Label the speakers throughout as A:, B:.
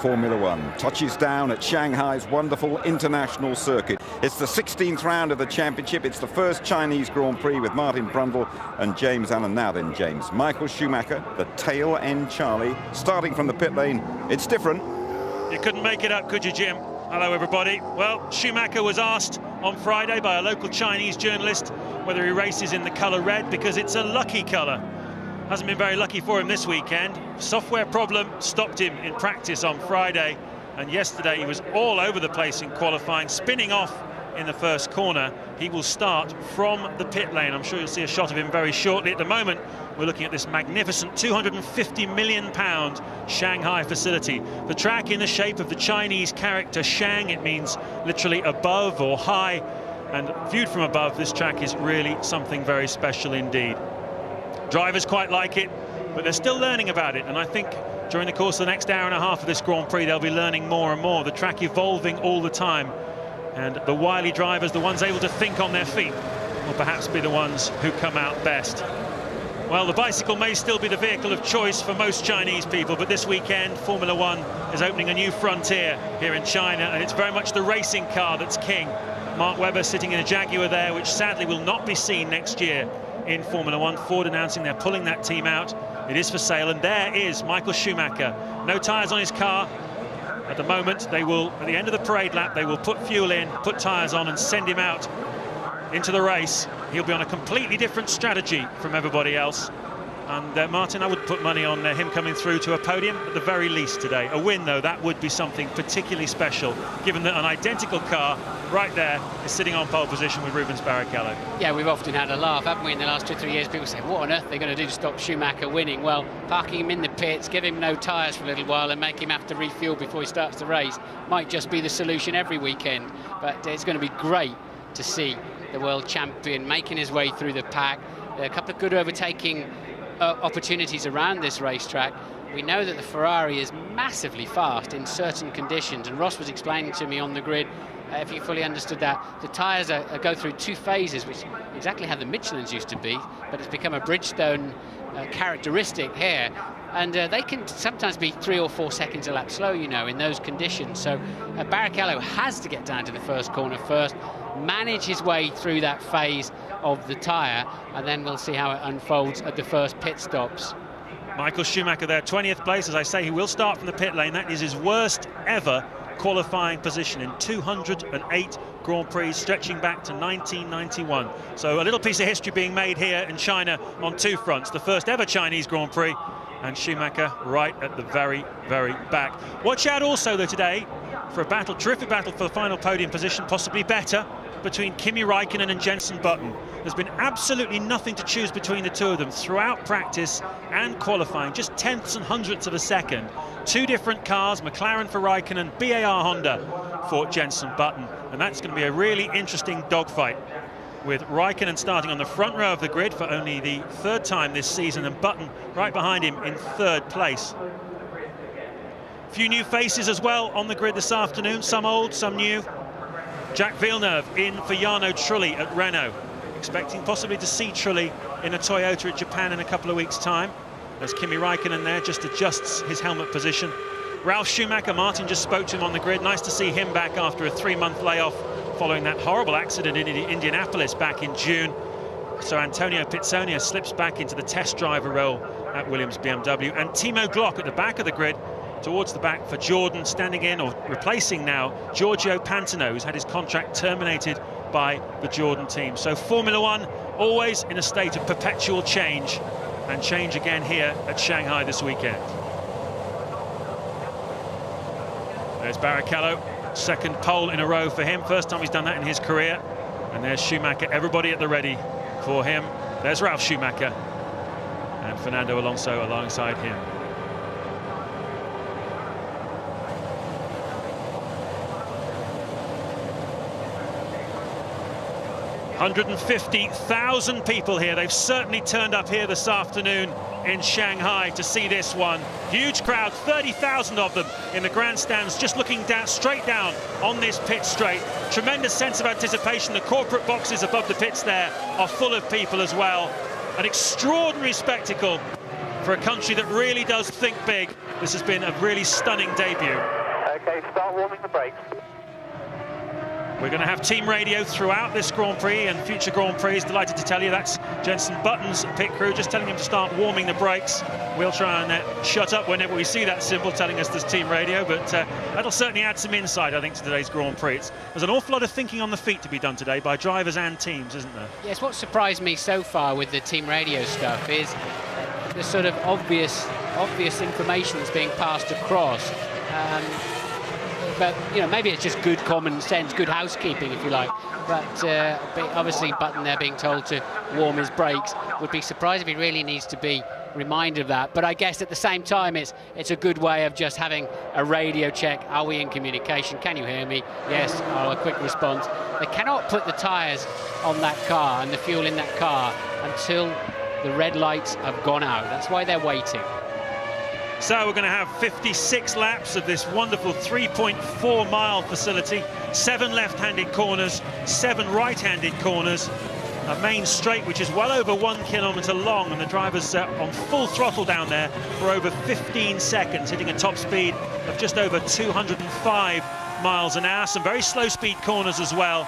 A: Formula One touches down at Shanghai's wonderful international circuit. It's the 16th round of the championship. It's the first Chinese Grand Prix with Martin Brundle and James Allen. Now then, James, Michael Schumacher, the tail end Charlie, starting from the pit lane. It's different.
B: You couldn't make it up, could you, Jim? Hello, everybody. Well, Schumacher was asked on Friday by a local Chinese journalist whether he races in the colour red because it's a lucky colour. Hasn't been very lucky for him this weekend. Software problem stopped him in practice on Friday, and yesterday he was all over the place in qualifying, spinning off in the first corner. He will start from the pit lane. I'm sure you'll see a shot of him very shortly. At the moment, we're looking at this magnificent £250 million Shanghai facility. The track in the shape of the Chinese character Shang. It means literally above or high, and viewed from above, this track is really something very special indeed. Drivers quite like it, but they're still learning about it, and I think during the course of the next hour and a half of this Grand Prix they'll be learning more and more. The track evolving all the time, and the wily drivers, the ones able to think on their feet, will perhaps be the ones who come out best. Well, the bicycle may still be the vehicle of choice for most Chinese people, but this weekend Formula One is opening a new frontier here in China, and it's very much the racing car that's king. Mark Webber sitting in a Jaguar there, which sadly will not be seen next year in Formula One. Ford announcing they're pulling that team out. It is for sale, and there is Michael Schumacher. No tyres on his car at the moment. They will, at the end of the parade lap, they will put fuel in, put tyres on and send him out into the race. He'll be on a completely different strategy from everybody else. And Martin, I would put money on him coming through to a podium at the very least today. A win, though, that would be something particularly special, given that an identical car right there is sitting on pole position with Rubens Barrichello.
C: Yeah, we've often had a laugh, haven't we, in the last 2 or 3 years? People say, what on earth are they going to do to stop Schumacher winning? Well, parking him in the pits, give him no tyres for a little while and make him have to refuel before he starts the race might just be the solution every weekend. But it's going to be great to see the world champion making his way through the pack. A couple of good overtaking opportunities around this racetrack. We know that the Ferrari is massively fast in certain conditions, and Ross was explaining to me on the grid, if you fully understood that, the tyres go through 2 phases, which is exactly how the Michelins used to be, but it's become a Bridgestone characteristic here, and they can sometimes be 3 or 4 seconds a lap slow, you know, in those conditions. So Barrichello has to get down to the first corner first, manage his way through that phase of the tyre, and then we'll see how it unfolds at the first pit stops.
B: Michael Schumacher there, 20th place. As I say, he will start from the pit lane. That is his worst ever qualifying position in 208 Grand Prix, stretching back to 1991. So a little piece of history being made here in China on 2 fronts. The first ever Chinese Grand Prix, and Schumacher right at the very, very back. Watch out also, though, today for a battle, terrific battle for the final podium position, possibly better, between Kimi Raikkonen and Jenson Button. There's been absolutely nothing to choose between the two of them throughout practice and qualifying, just tenths and hundredths of a second. 2 different cars, McLaren for Raikkonen, BAR Honda for Jenson Button, and that's going to be a really interesting dogfight, with Raikkonen starting on the front row of the grid for only the 3rd time this season, and Button right behind him in 3rd place. A few new faces as well on the grid this afternoon, some old, some new. Jack Villeneuve in for Jarno Trulli at Renault. Expecting possibly to see Trulli in a Toyota at Japan in a couple of weeks' time. As Kimi Raikkonen there just adjusts his helmet position. Ralf Schumacher, Martin just spoke to him on the grid. Nice to see him back after a 3-month layoff following that horrible accident in Indianapolis back in June. So Antonio Pizzonia slips back into the test driver role at Williams BMW. And Timo Glock at the back of the grid, towards the back for Jordan, standing in or replacing now Giorgio Pantano, who's had his contract terminated by the Jordan team. So Formula One always in a state of perpetual change, and change again here at Shanghai this weekend. There's Barrichello, 2nd pole in a row for him, 1st time he's done that in his career. And there's Schumacher, everybody at the ready for him. There's Ralf Schumacher and Fernando Alonso alongside him. 150,000 people here. They've certainly turned up here this afternoon in Shanghai to see this one. Huge crowd, 30,000 of them in the grandstands, just looking down, straight down on this pit straight. Tremendous sense of anticipation. The corporate boxes above the pits there are full of people as well. An extraordinary spectacle for a country that really does think big, this has been a really stunning debut.
D: Okay, start warming the brakes.
B: We're going to have team radio throughout this Grand Prix and future Grand Prix. Delighted to tell you that's Jenson Button's pit crew just telling him to start warming the brakes. We'll try and shut up whenever we see that symbol telling us there's team radio, but that'll certainly add some insight, I think, to today's Grand Prix. There's an awful lot of thinking on the feet to be done today by drivers and teams, isn't there?
C: Yes, what surprised me so far with the team radio stuff is the sort of obvious information that's being passed across. But, you know, maybe it's just good common sense, good housekeeping, if you like. But obviously Button there being told to warm his brakes. Would be surprised if he really needs to be reminded of that. But I guess at the same time, it's a good way of just having a radio check. Are we in communication? Can you hear me? Yes. Oh, a quick response. They cannot put the tyres on that car and the fuel in that car until the red lights have gone out. That's why they're waiting.
B: So we're going to have 56 laps of this wonderful 3.4-mile facility, 7 left-handed corners, 7 right-handed corners, a main straight which is well over 1 kilometre long, and the drivers on full throttle down there for over 15 seconds, hitting a top speed of just over 205 miles an hour. Some very slow speed corners as well.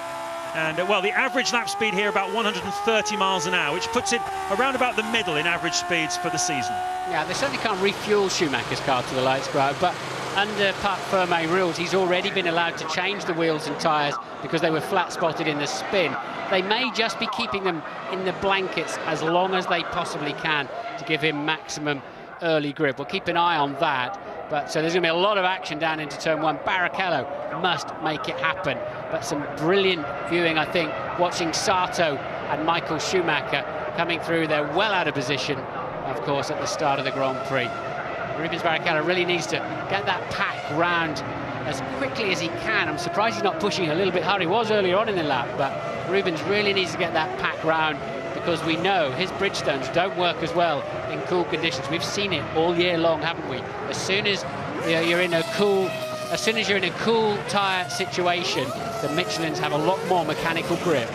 B: And, well, the average lap speed here about 130 miles an hour, which puts it around about the middle in average speeds for the season. Yeah,
C: they certainly can't refuel Schumacher's car to the lights go out, but under Parc Fermé rules, he's already been allowed to change the wheels and tyres because they were flat-spotted in the spin. They may just be keeping them in the blankets as long as they possibly can to give him maximum early grip. We'll keep an eye on that. But so there's going to be a lot of action down into turn 1. Barrichello must make it happen. But some brilliant viewing, I think, watching Sato and Michael Schumacher coming through. They're well out of position, of course, at the start of the Grand Prix. Rubens Barrichello really needs to get that pack round as quickly as he can. I'm surprised he's not pushing a little bit harder. He was earlier on in the lap, but Rubens really needs to get that pack round, because we know his Bridgestones don't work as well in cool conditions. We've seen it all year long, haven't we? As soon as you're in a cool tyre situation, the Michelins have a lot more mechanical grip.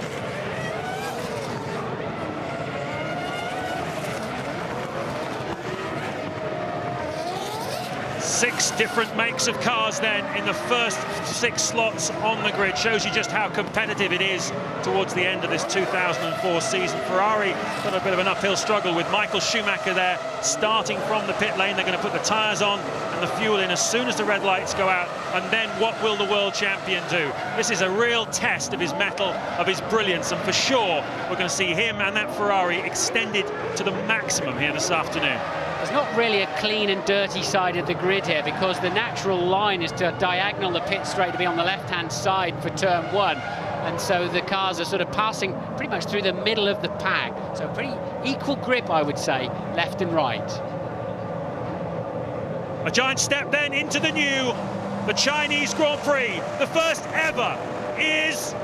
B: 6 different makes of cars then in the first 6 slots on the grid. Shows you just how competitive it is towards the end of this 2004 season. Ferrari got a bit of an uphill struggle with Michael Schumacher there starting from the pit lane. They're going to put the tyres on and the fuel in as soon as the red lights go out, and then what will the world champion do? This is a real test of his mettle, of his brilliance, and for sure we're going to see him and that Ferrari extended to the maximum here this afternoon.
C: There's not really a clean and dirty side of the grid here, because the natural line is to diagonal the pit straight to be on the left-hand side for turn 1. And so the cars are sort of passing pretty much through the middle of the pack. So pretty equal grip, I would say, left and right.
B: A giant step then into the Chinese Grand Prix. The first ever is...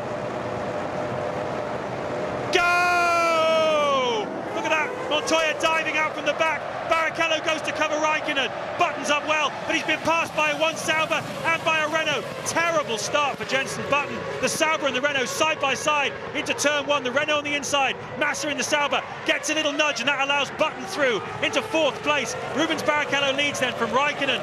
B: Go! Look at that, Montoya diving out from the back. Barrichello goes to cover Raikkonen. Button's up well, but he's been passed by one Sauber and by a Renault. Terrible start for Jenson Button. The Sauber and the Renault side by side into turn 1. The Renault on the inside. Massa in the Sauber gets a little nudge, and that allows Button through into 4th place. Rubens Barrichello leads then from Raikkonen.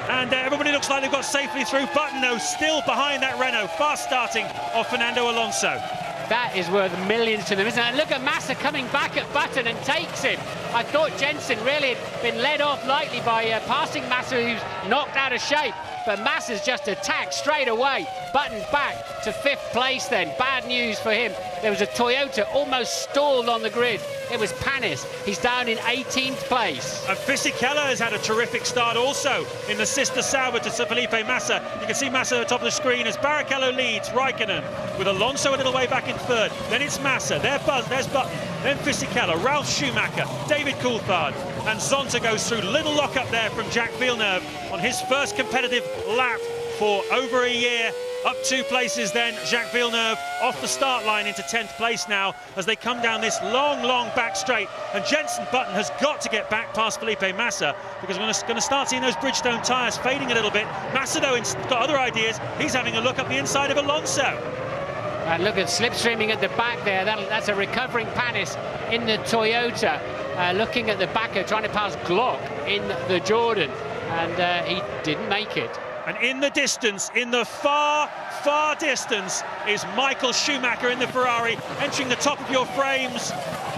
B: And everybody looks like they've got safely through. Button, though, still behind that Renault. Fast starting of Fernando Alonso.
C: That is worth millions to them, isn't it? And look at Massa coming back at Button and takes him. I thought Jenson really had been led off lightly by passing Massa, who's knocked out of shape. But Massa's just attacked straight away. Button back to 5th place then. Bad news for him. There was a Toyota almost stalled on the grid. It was Panis. He's down in 18th place.
B: And Fisichella has had a terrific start also in the sister Sauber to Sir Felipe Massa. You can see Massa at the top of the screen as Barrichello leads Raikkonen, with Alonso a little way back in 3rd. Then it's Massa. There's Button. Then Fisichella, Ralf Schumacher, David Coulthard, and Zonta goes through. Little lock up there from Jacques Villeneuve on his first competitive lap for over a year. Up 2 places then, Jacques Villeneuve off the start line into 10th place now as they come down this long back straight. And Jenson Button has got to get back past Felipe Massa, because we're going to start seeing those Bridgestone tyres fading a little bit. Massa, though, has got other ideas. He's having a look up the inside of Alonso.
C: And look at slipstreaming at the back there. That's a recovering Panis in the Toyota. looking at the backer, trying to pass Glock in the Jordan, and he didn't make it.
B: And in the distance, in the far, far distance, is Michael Schumacher in the Ferrari, entering the top of your frames.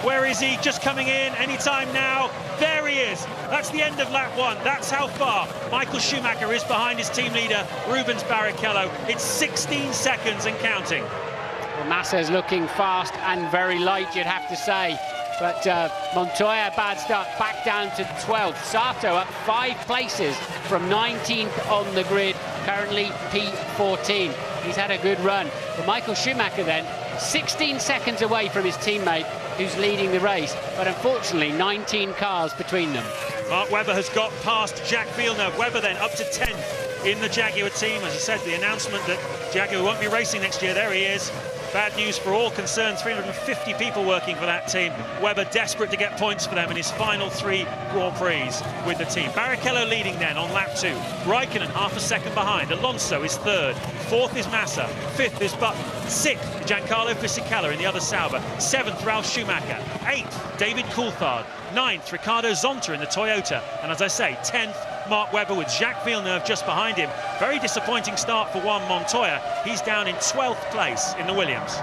B: Where is he? Just coming in, anytime now. There he is. That's the end of lap 1. That's how far Michael Schumacher is behind his team leader, Rubens Barrichello. It's 16 seconds and counting.
C: Well, Massa's looking fast and very light, you'd have to say. But Montoya, bad start, back down to 12th. Sato up 5 places from 19th on the grid, currently P14. He's had a good run. But Michael Schumacher then, 16 seconds away from his teammate who's leading the race, but unfortunately 19 cars between them.
B: Mark Webber has got past Jack Villeneuve. Webber then up to 10th in the Jaguar team. As I said, the announcement that Jaguar won't be racing next year, there he is. Bad news for all concerned, 350 people working for that team. Webber desperate to get points for them in his final 3 Grand Prix with the team. Barrichello leading then on lap 2. Raikkonen half a second behind. Alonso is 3rd. 4th is Massa. 5th is Button. 6th, Giancarlo Fisichella in the other Sauber. 7th, Ralf Schumacher. 8th, David Coulthard. 9th, Ricardo Zonta in the Toyota. And as I say, 10th, Mark Webber with Jacques Villeneuve just behind him. Very disappointing start for Juan Montoya. He's down in 12th place in the Williams.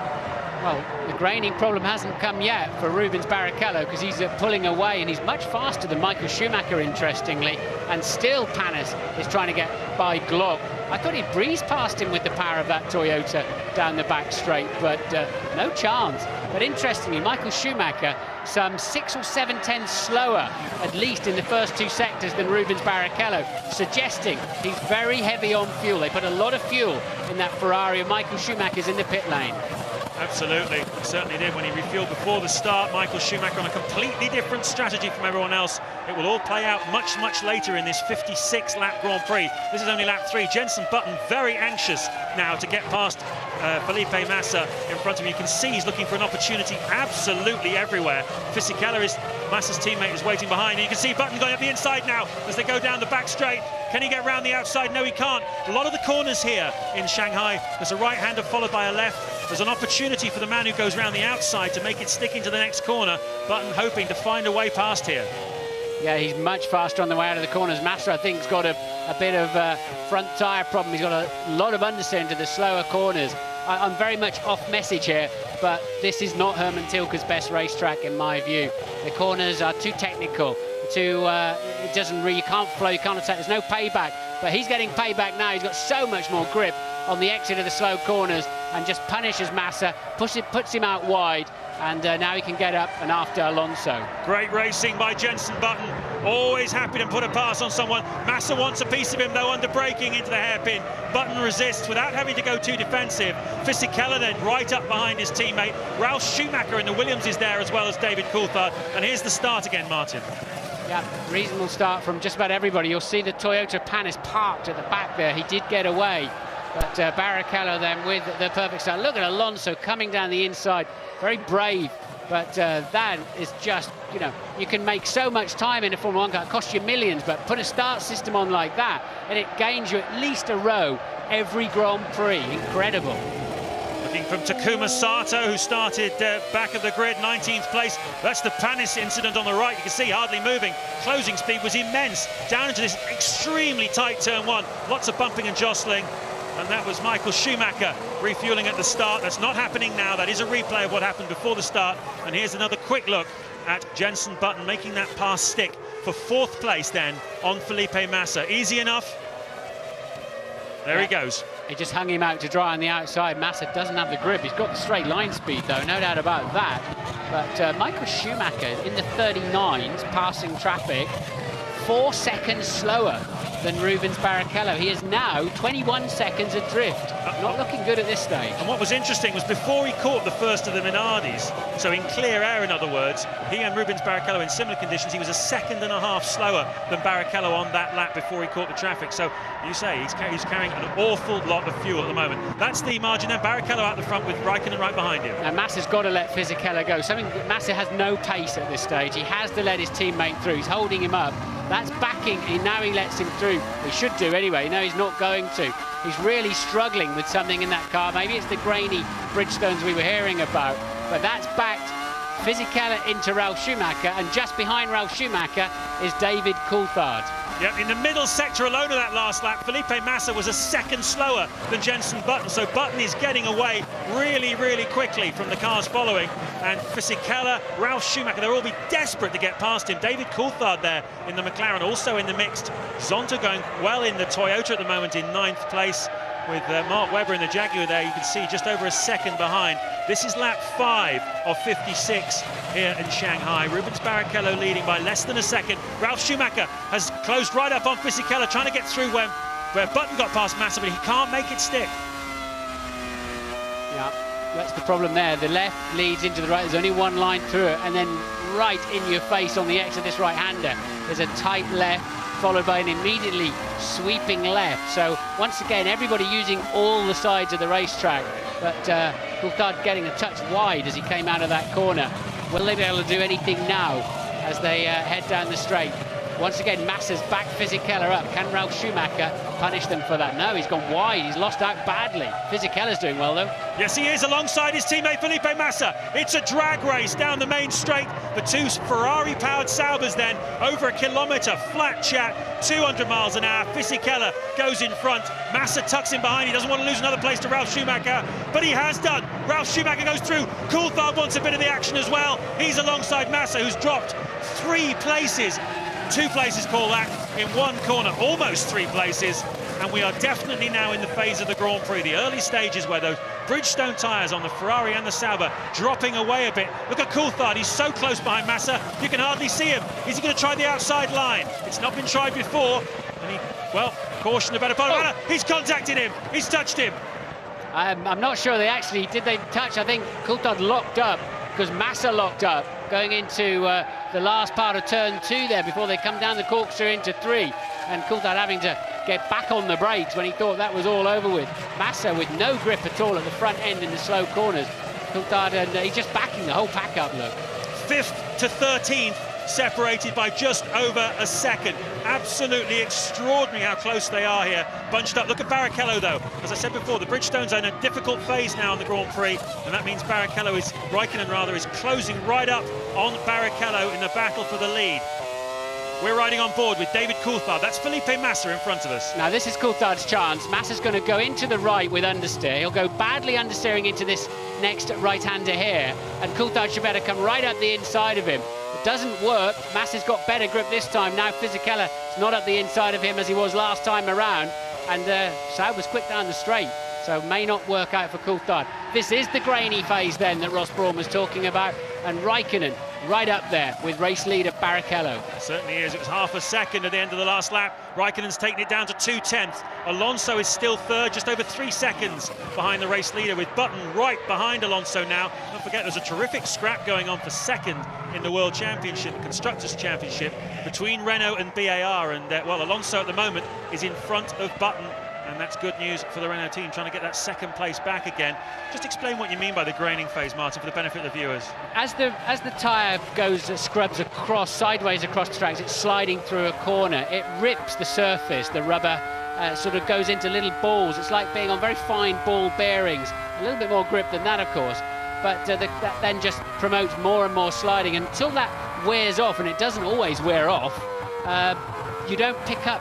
C: Well, the graining problem hasn't come yet for Rubens Barrichello, because he's pulling away, and he's much faster than Michael Schumacher, interestingly. And still Panis is trying to get by Glock. I thought he'd breeze past him with the power of that Toyota down the back straight, but no chance. But interestingly, Michael Schumacher, some 6 or 7 tenths slower, at least in the first 2 sectors, than Rubens Barrichello, suggesting he's very heavy on fuel. They put a lot of fuel in that Ferrari, and Michael Schumacher's in the pit lane.
B: Absolutely, he certainly did when he refueled before the start. Michael Schumacher on a completely different strategy from everyone else. It will all play out much, much later in this 56-lap Grand Prix. This is only lap 3. Jenson Button very anxious now to get past Felipe Massa in front of him. You can see he's looking for an opportunity absolutely everywhere. Fisichella, is Massa's teammate, is waiting behind. And you can see Button going up the inside now as they go down the back straight. Can he get round the outside? No, he can't. A lot of the corners here in Shanghai, there's a right-hander followed by a left. There's an opportunity for the man who goes round the outside to make it stick into the next corner. Button hoping to find a way past here.
C: Yeah, he's much faster on the way out of the corners. Massa, I think, has got a bit of a front tyre problem. He's got a lot of understeer into the slower corners. I'm very much off message here, but this is not Herman Tilke's best racetrack in my view. The corners are too technical. It doesn't really, you can't flow, you can't attack, there's no payback. But he's getting payback now. He's got so much more grip on the exit of the slow corners and just punishes Massa, puts him out wide, and now he can get up and after Alonso.
B: Great racing by Jenson Button. Always happy to put a pass on someone. Massa wants a piece of him, though, under braking into the hairpin. Button resists without having to go too defensive. Fisichella then right up behind his teammate. Ralf Schumacher in the Williams is there, as well as David Coulthard. And here's the start again, Martin.
C: Yeah, reasonable start from just about everybody. You'll see the Toyota Panis parked at the back there. He did get away, but Barrichello then with the perfect start. Look at Alonso coming down the inside, very brave, but that is just, you know, you can make so much time in a Formula 1 car. It costs you millions, but put a start system on like that, and it gains you at least a row every Grand Prix. Incredible.
B: Looking from Takuma Sato, who started back of the grid, 19th place. That's the Panis incident on the right. You can see hardly moving. Closing speed was immense. Down into this extremely tight turn 1. Lots of bumping and jostling. And that was Michael Schumacher refueling at the start. That's not happening now. That is a replay of what happened before the start. And here's another quick look at Jenson Button making that pass stick for 4th place then on Felipe Massa. Easy enough. There he goes.
C: He just hung him out to dry on the outside. Massa doesn't have the grip. He's got the straight line speed, though, no doubt about that. But Michael Schumacher in the 39s, passing traffic, 4 seconds slower than Rubens Barrichello. He is now 21 seconds adrift. Not looking good at this stage.
B: And what was interesting was before he caught the first of the Minardis, so in clear air, in other words, he and Rubens Barrichello in similar conditions, he was 1.5 seconds slower than Barrichello on that lap before he caught the traffic. So you say he's carrying an awful lot of fuel at the moment. That's the margin then. Barrichello out the front with Raikkonen right behind him.
C: And Massa's got to let Fisichella go. Massa has no pace at this stage. He has to let his teammate through. He's holding him up. That's backing, and now he lets him through. He should do anyway. No, he's not going to. He's really struggling with something in that car. Maybe it's the grainy Bridgestones we were hearing about, but that's backed Fisichella into Ralf Schumacher, and just behind Ralf Schumacher is David Coulthard.
B: Yeah, in the middle sector alone of that last lap, Felipe Massa was a second slower than Jenson Button, so Button is getting away really, really quickly from the cars following. And Fisichella, Ralf Schumacher, they'll all be desperate to get past him. David Coulthard there in the McLaren, also in the mixed. Zonta going well in the Toyota at the moment in 9th place. With Mark Webber in the Jaguar there, you can see just over a second behind. This is lap 5 of 56 here in Shanghai. Rubens Barrichello leading by less than a second. Ralf Schumacher has closed right up on Fisichella, trying to get through where Button got past Massa, but he can't make it stick.
C: Yeah, that's the problem there. The left leads into the right. There's only one line through it, and then right in your face on the exit, this right-hander, there's a tight left, followed by an immediately sweeping left. So once again, everybody using all the sides of the racetrack, but Coulthard getting a touch wide as he came out of that corner. Will they be able to do anything now as they head down the straight? Once again, Massa's back Fisichella up. Can Ralf Schumacher punish them for that? No, he's gone wide. He's lost out badly. Fisichella's doing well, though.
B: Yes, he is, alongside his teammate Felipe Massa. It's a drag race down the main straight. The two Ferrari-powered Saubers then, over a kilometre, flat chat, 200 miles an hour. Fisichella goes in front. Massa tucks in behind. He doesn't want to lose another place to Ralf Schumacher, but he has done. Ralf Schumacher goes through. Coulthard wants a bit of the action as well. He's alongside Massa, who's dropped 3 places. 2 places, call that, in one corner, almost 3 places, and we are definitely now in the phase of the Grand Prix, the early stages where those Bridgestone tyres on the Ferrari and the Sauber dropping away a bit. Look at Coulthard, he's so close behind Massa, you can hardly see him. Is he going to try the outside line? It's not been tried before, and he, well, caution the better part of Massa. He's contacted him, he's touched him.
C: I'm not sure did they touch? I think Coulthard locked up, because Massa locked up going into the last part of turn 2 there before they come down the corkscrew into 3, and Coulthard having to get back on the brakes when he thought that was all over with. Massa with no grip at all at the front end in the slow corners. Coulthard, and he's just backing the whole pack up, look.
B: 5th to 13th, separated by just over a second. Absolutely extraordinary how close they are here, bunched up. Look at Barrichello, though. As I said before, the Bridgestone's in a difficult phase now in the Grand Prix, and that means Raikkonen is closing right up on Barrichello in the battle for the lead. We're riding on board with David Coulthard. That's Felipe Massa in front of us.
C: Now, this is Coulthard's chance. Massa's going to go into the right with understeer. He'll go badly understeering into this next right-hander here, and Coulthard should better come right up the inside of him. It doesn't work. Massa's got better grip this time. Now Fisichella is not up the inside of him as he was last time around, and Sauber's quick down the straight, so may not work out for Coulthard. This is the grainy phase then that Ross Brawn was talking about, and Raikkonen right up there with race leader Barrichello.
B: It certainly is. It was half a second at the end of the last lap. Raikkonen's taken it down to 2/10. Alonso is still third, just over 3 seconds behind the race leader, with Button right behind Alonso now. Don't forget, there's a terrific scrap going on for second in the World Championship, the Constructors' Championship, between Renault and BAR, and well, Alonso at the moment is in front of Button, and that's good news for the Renault team, trying to get that second place back again. Just explain what you mean by the graining phase, Martin, for the benefit of the viewers.
C: As the tyre scrubs across, sideways across the tracks, it's sliding through a corner. It rips the surface, the rubber sort of goes into little balls. It's like being on very fine ball bearings. A little bit more grip than that, of course, but that then just promotes more and more sliding. And until that wears off, and it doesn't always wear off, you don't pick up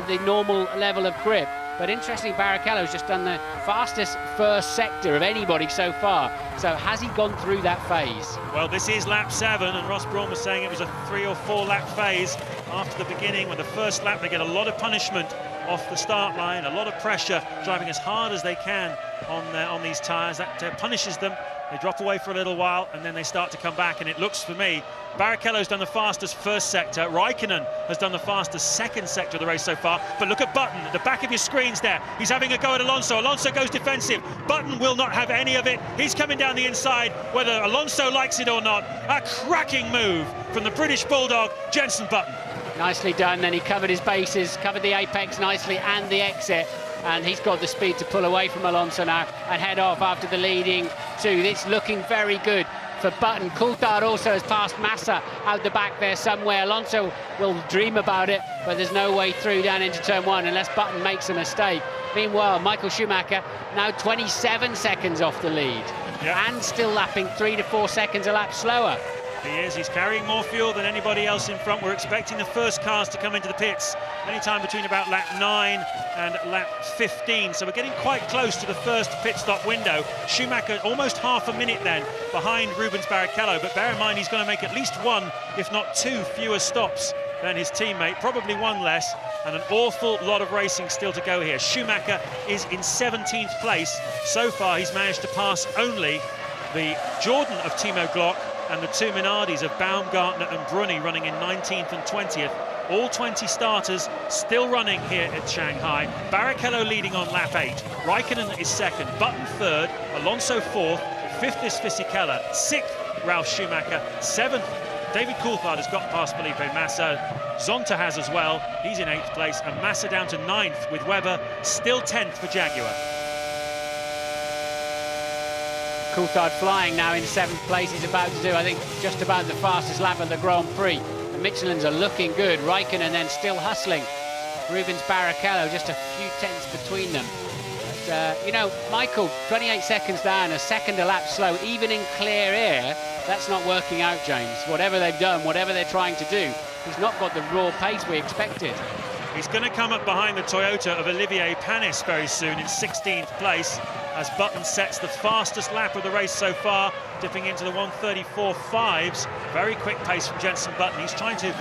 C: the normal level of grip. But interestingly, Barrichello's just done the fastest first sector of anybody so far. So has he gone through that phase?
B: Well, this is lap 7, and Ross Brawn was saying it was a 3 or 4 lap phase after the beginning. When the first lap, they get a lot of punishment off the start line, a lot of pressure, driving as hard as they can on these tyres. That punishes them. They drop away for a little while, and then they start to come back, and it looks for me, Barrichello's done the fastest first sector, Raikkonen has done the fastest second sector of the race so far, but look at Button at the back of your screens there. He's having a go at Alonso. Alonso goes defensive. Button will not have any of it. He's coming down the inside, whether Alonso likes it or not. A cracking move from the British Bulldog, Jenson Button.
C: Nicely done, then he covered his bases, covered the apex nicely and the exit, and he's got the speed to pull away from Alonso now and head off after the leading 2. It's looking very good for Button. Coulthard also has passed Massa out the back there somewhere. Alonso will dream about it, but there's no way through down into turn 1 unless Button makes a mistake. Meanwhile, Michael Schumacher now 27 seconds off the lead. and still lapping 3 to 4 seconds a lap slower.
B: He is. He's carrying more fuel than anybody else in front. We're expecting the first cars to come into the pits anytime between about lap 9 and lap 15. So we're getting quite close to the first pit stop window. Schumacher almost half a minute then behind Rubens Barrichello. But bear in mind, he's going to make at least one, if not two, fewer stops than his teammate. Probably one less. And an awful lot of racing still to go here. Schumacher is in 17th place. So far, he's managed to pass only the Jordan of Timo Glock and the two Minardis of Baumgartner and Bruni running in 19th and 20th. All 20 starters still running here at Shanghai. Barrichello leading on lap 8. Raikkonen is second, Button third, Alonso fourth, fifth is Fisichella, sixth Ralf Schumacher, seventh David Coulthard has got past Felipe Massa. Zonta has as well, he's in 8th place, and Massa down to 9th with Webber still 10th for Jaguar.
C: Coulthard flying now in 7th place. He's about to do, I think, just about the fastest lap of the Grand Prix. The Michelins are looking good. Raikkonen then still hustling. Rubens Barrichello just a few tenths between them. But, you know, Michael, 28 seconds down, a second a lap slow, even in clear air. That's not working out, James. Whatever they've done, whatever they're trying to do, he's not got the raw pace we expected.
B: He's going to come up behind the Toyota of Olivier Panis very soon in 16th place as Button sets the fastest lap of the race so far, dipping into the 1:34.5s. Very quick pace from Jenson Button. He's trying to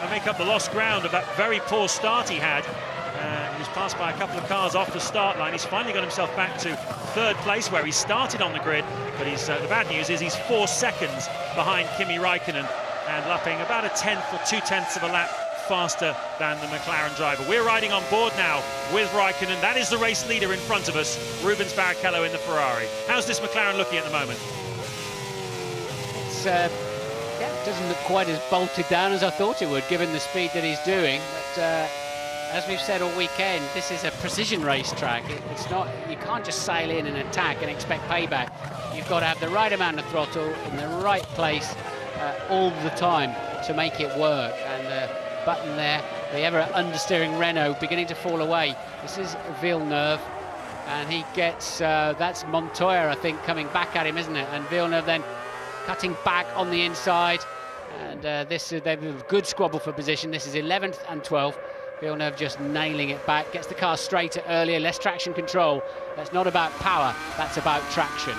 B: make up the lost ground of that very poor start he had. He was passed by a couple of cars off the start line. He's finally got himself back to 3rd place where he started on the grid, but the bad news is he's 4 seconds behind Kimi Raikkonen and lapping about a 10th or 2/10ths of a lap faster than the McLaren driver. We're riding on board now with Raikkonen. That is the race leader in front of us, Rubens Barrichello in the Ferrari. How's this McLaren looking at the moment?
C: It's, yeah, it doesn't look quite as bolted down as I thought it would, given the speed that he's doing. But as we've said all weekend, this is a precision racetrack. It's not, you can't just sail in and attack and expect payback. You've got to have the right amount of throttle in the right place all the time to make it work. And Button there, the ever understeering Renault beginning to fall away. This is Villeneuve, and he gets, that's Montoya, I think, coming back at him, isn't it? And Villeneuve then cutting back on the inside. And this is a good squabble for position. This is 11th and 12th. Villeneuve just nailing it back, gets the car straighter earlier, less traction control. That's not about power, that's about traction.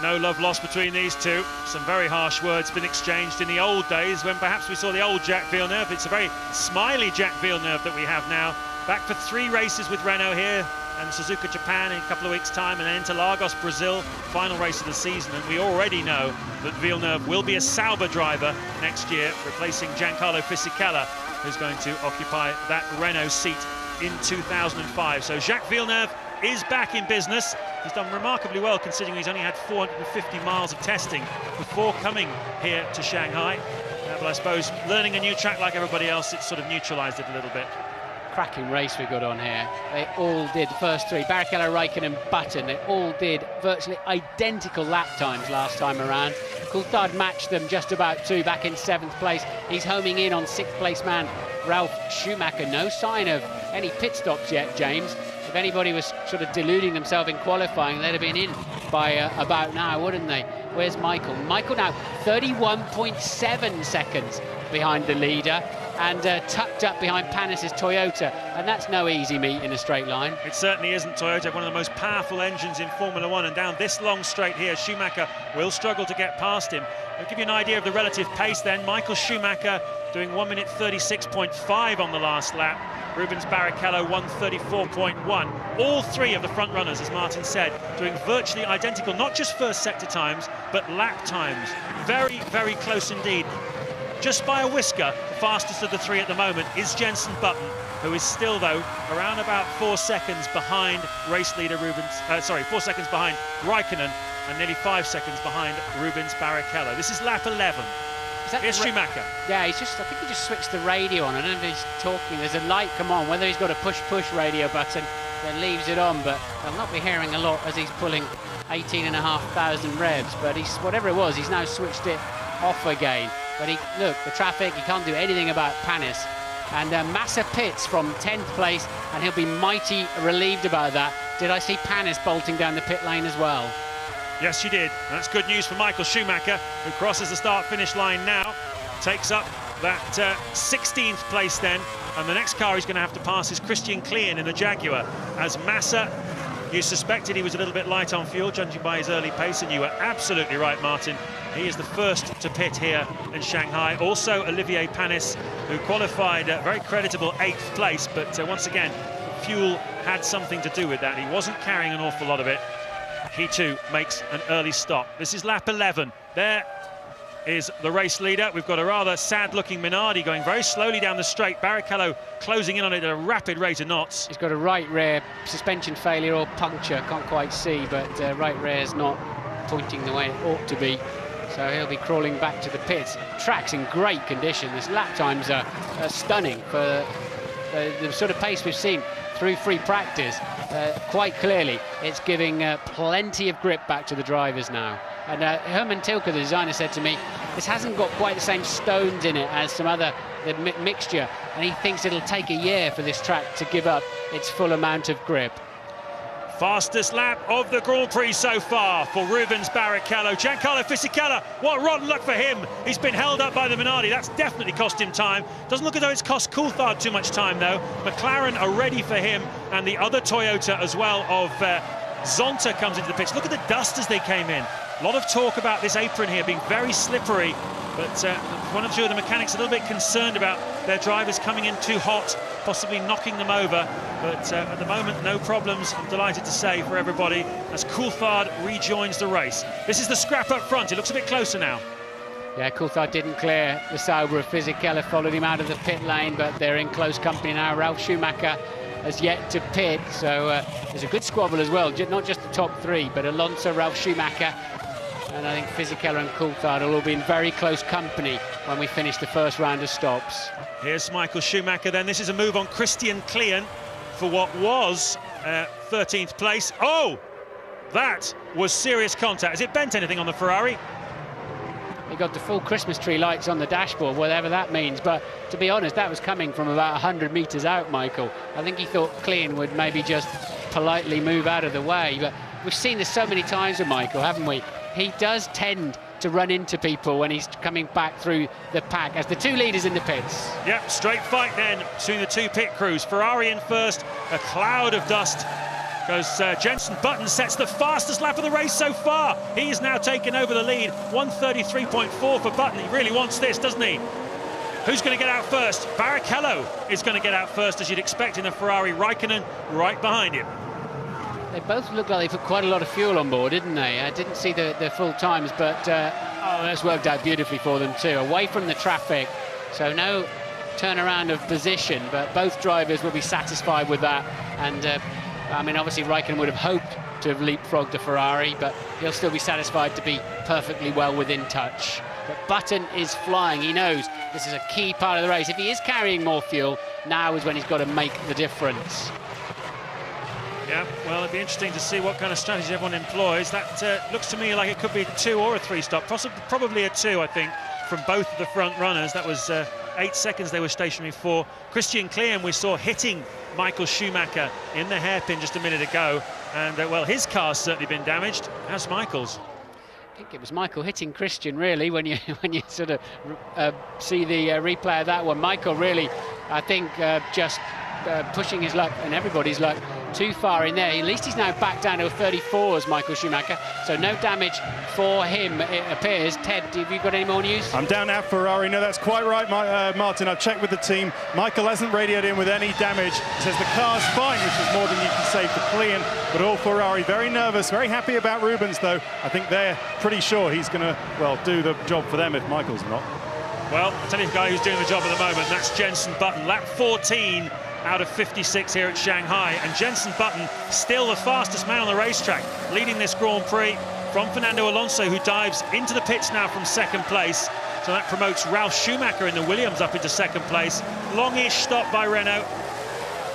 B: No love lost between these two. Some very harsh words been exchanged in the old days when perhaps we saw the old Jacques Villeneuve. It's a very smiley Jacques Villeneuve that we have now. Back for 3 races with Renault here and Suzuka Japan in a couple of weeks' time, and then Interlagos, Brazil, final race of the season. And we already know that Villeneuve will be a Sauber driver next year, replacing Giancarlo Fisichella, who's going to occupy that Renault seat in 2005. So Jacques Villeneuve is back in business. He's done remarkably well considering he's only had 450 miles of testing before coming here to Shanghai. But I suppose learning a new track like everybody else, it's sort of neutralised it a little bit.
C: Cracking race we got on here. They all did, the first 3, Barrichello, Raikkonen and Button, they all did virtually identical lap times last time around. Coulthard matched them just about 2 back in 7th place. He's homing in on 6th place man Ralf Schumacher. No sign of any pit stops yet, James. If anybody was sort of deluding themselves in qualifying, they'd have been in by about now, wouldn't they? Where's Michael? Michael now 31.7 seconds behind the leader and tucked up behind Panis's Toyota, and that's no easy meet in a straight line.
B: It certainly isn't. Toyota, one of the most powerful engines in Formula 1, and down this long straight here, Schumacher will struggle to get past him. I'll give you an idea of the relative pace then. Michael Schumacher doing 1:36.5 on the last lap. Rubens Barrichello 1:34.1. All 3 of the front runners, as Martin said, doing virtually identical, not just first sector times, but lap times. Very, very close indeed. Just by a whisker, the fastest of the 3 at the moment is Jenson Button, who is still, though, around about 4 seconds behind race leader 4 seconds behind Raikkonen, and nearly 5 seconds behind Rubens Barrichello. This is lap 11. Here's Schumacher.
C: Yeah, I think he just switched the radio on. I don't know if he's talking. There's a light come on. Whether he's got a push radio button that leaves it on, but they'll not be hearing a lot as he's pulling 18,500 revs. But whatever it was, he's now switched it off again. But look, the traffic, he can't do anything about Panis. And Massa pits from 10th place, and he'll be mighty relieved about that. Did I see Panis bolting down the pit lane as well?
B: Yes, she did. That's good news for Michael Schumacher, who crosses the start-finish line now, takes up that 16th place then, and the next car he's going to have to pass is Christian Klein in the Jaguar, as Massa, you suspected he was a little bit light on fuel, judging by his early pace, and you were absolutely right, Martin. He is the first to pit here in Shanghai. Also, Olivier Panis, who qualified very creditable 8th place, but once again, fuel had something to do with that. He wasn't carrying an awful lot of it. He too makes an early stop. This is lap 11. There is the race leader. We've got a rather sad-looking Minardi going very slowly down the straight. Barrichello closing in on it at a rapid rate of knots.
C: He's got a right rear suspension failure or puncture, can't quite see, but right rear is not pointing the way it ought to be. So he'll be crawling back to the pits. Track's in great condition. This lap times are stunning for the sort of pace we've seen through free practice. Quite clearly, it's giving plenty of grip back to the drivers now. And Herman Tilke, the designer, said to me, this hasn't got quite the same stones in it as some other mixture, and he thinks it'll take a year for this track to give up its full amount of grip.
B: Fastest lap of the Grand Prix so far for Rubens Barrichello. Giancarlo Fisichella, what rotten luck for him. He's been held up by the Minardi. That's definitely cost him time. Doesn't look as though it's cost Coulthard too much time, though. McLaren are ready for him, and the other Toyota as well of Zonta comes into the pits. Look at the dust as they came in. A lot of talk about this apron here being very slippery, but one or two of the mechanics a little bit concerned about their drivers coming in too hot, possibly knocking them over. But at the moment, no problems, I'm delighted to say, for everybody, as Coulthard rejoins the race. This is the scrap up front. It looks a bit closer now.
C: Yeah, Coulthard didn't clear the Sauber. Fisichella followed him out of the pit lane, but they're in close company now. Ralf Schumacher has yet to pit, so there's a good squabble as well, not just the top three, but Alonso, Ralf Schumacher, and I think Fisichella and Coulthard will all be in very close company when we finish the first round of stops.
B: Here's Michael Schumacher then. This is a move on Christian Klein for what was 13th place. Oh, that was serious contact. Has it bent anything on the Ferrari?
C: He got the full Christmas tree lights on the dashboard, whatever that means. But to be honest, that was coming from about 100 metres out, Michael. I think he thought Klein would maybe just politely move out of the way. But we've seen this so many times with Michael, haven't we? He does tend to run into people when he's coming back through the pack as the two leaders in the pits.
B: Yep, straight fight then between the two pit crews. Ferrari in first, a cloud of dust, because Jenson Button sets the fastest lap of the race so far. He is now taken over the lead, 1:33.4 for Button. He really wants this, doesn't he? Who's going to get out first? Barrichello is going to get out first, as you'd expect in the Ferrari. Raikkonen right behind him.
C: They both look like they put quite a lot of fuel on board, didn't they? I didn't see the full times, but that's worked out beautifully for them too. Away from the traffic, so no turnaround of position, but both drivers will be satisfied with that. And I mean, obviously Raikkonen would have hoped to have leapfrogged the Ferrari, but he'll still be satisfied to be perfectly well within touch. But Button is flying. He knows this is a key part of the race. If he is carrying more fuel, now is when he's got to make the difference.
B: Yeah, well, it'd be interesting to see what kind of strategy everyone employs. That looks to me like it could be a 2 or a 3 stop, probably a 2, I think, from both of the front runners. That was 8 seconds they were stationary for. Christian Klein we saw hitting Michael Schumacher in the hairpin just a minute ago, and well, his car's certainly been damaged. How's Michael's?
C: I think it was Michael hitting Christian, really, when you sort of see the replay of that one. Michael really, I think, just pushing his luck and everybody's luck too far in there. At least he's now back down to 34s, Michael Schumacher, so no damage for him, it appears. Ted, have you got any more news?
E: I'm down at Ferrari. No, that's quite right, Martin. I've checked with the team. Michael hasn't radioed in with any damage. He says the car's fine, which is more than you can say for Klein, but all Ferrari very nervous, very happy about Rubens, though. I think they're pretty sure he's going to, well, do the job for them if Michael's not. Well,
B: I'll tell you the guy who's doing the job at the moment, that's Jenson Button. Lap 14 out of 56 here at Shanghai, and Jenson Button still the fastest man on the racetrack, leading this Grand Prix from Fernando Alonso, who dives into the pits now from second place. So that promotes Ralf Schumacher in the Williams up into second place. Longish stop by Renault,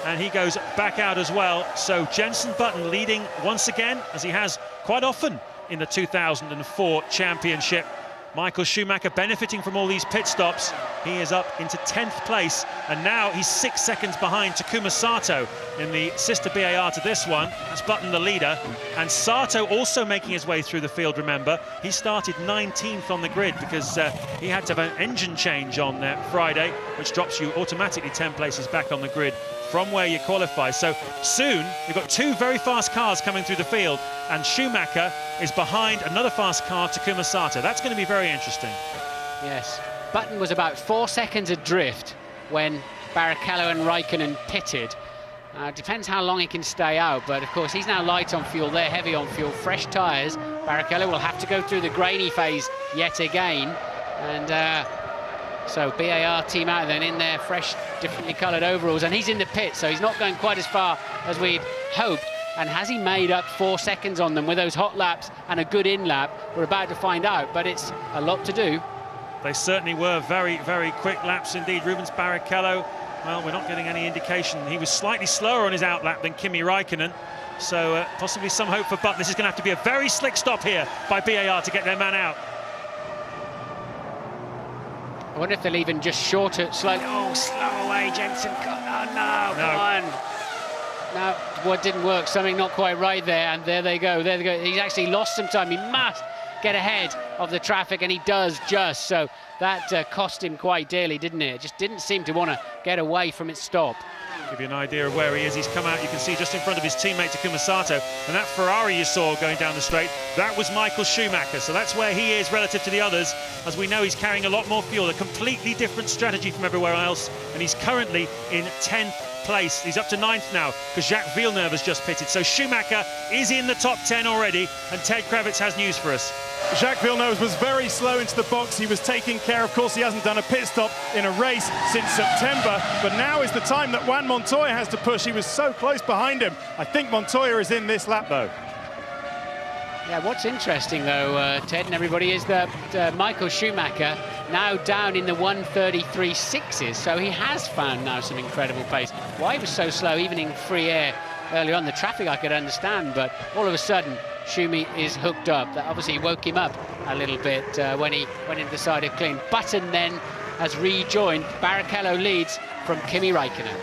B: and he goes back out as well. So Jenson Button leading once again, as he has quite often in the 2004 championship. Michael Schumacher benefiting from all these pit stops. He is up into 10th place, and now he's 6 seconds behind Takuma Sato in the sister BAR to this one. That's Button, the leader, and Sato also making his way through the field, remember. He started 19th on the grid because he had to have an engine change on Friday, which drops you automatically 10 places back on the grid from where you qualify. So soon, we've got two very fast cars coming through the field, and Schumacher is behind another fast car, Takuma Sato. That's going to be very interesting.
C: Yes. Button was about 4 seconds adrift when Barrichello and Raikkonen pitted. Depends how long he can stay out, but of course he's now light on fuel, they're heavy on fuel, fresh tyres. Barrichello will have to go through the grainy phase yet again, and so BAR team out then in their fresh, differently coloured overalls, and he's in the pit, so he's not going quite as far as we'd hoped. And has he made up 4 seconds on them with those hot laps and a good in-lap? We're about to find out, but it's a lot to do.
B: They certainly were very, very quick laps indeed. Rubens Barrichello, well, we're not getting any indication. He was slightly slower on his outlap than Kimi Raikkonen, so possibly some hope for Button. This is going to have to be a very slick stop here by BAR to get their man out.
C: I wonder if they'll even just shorter it slightly. Oh, slow away, Jensen. Oh, no, come on. No, what didn't work, something not quite right there, and there they go, there they go. He's actually lost some time. He must get ahead of the traffic, and he does just. So that cost him quite dearly, didn't it? Just didn't seem to want to get away from its stop.
B: Give you an idea of where he is. He's come out, you can see, just in front of his teammate Takuma Sato, and that Ferrari you saw going down the straight, that was Michael Schumacher. So that's where he is relative to the others. As we know, he's carrying a lot more fuel, a completely different strategy from everywhere else, and he's currently in 10th place. He's up to 9th now because Jacques Villeneuve has just pitted. So Schumacher is in the top 10 already, and Ted Kravitz has news for us.
E: Jacques Villeneuve was very slow into the box. He was taking care. Of course, he hasn't done a pit stop in a race since September, but now is the time that Juan Montoya has to push. He was so close behind him. I think Montoya is in this lap, though.
C: Yeah, what's interesting, though, Ted and everybody, is that Michael Schumacher now down in the 1:33.6s, so he has found now some incredible pace. Why he was so slow, even in free air early on, the traffic I could understand, but all of a sudden, Schumi is hooked up. That obviously woke him up a little bit when he went into the side of clean. Button then has rejoined. Barrichello leads from Kimi Raikkonen.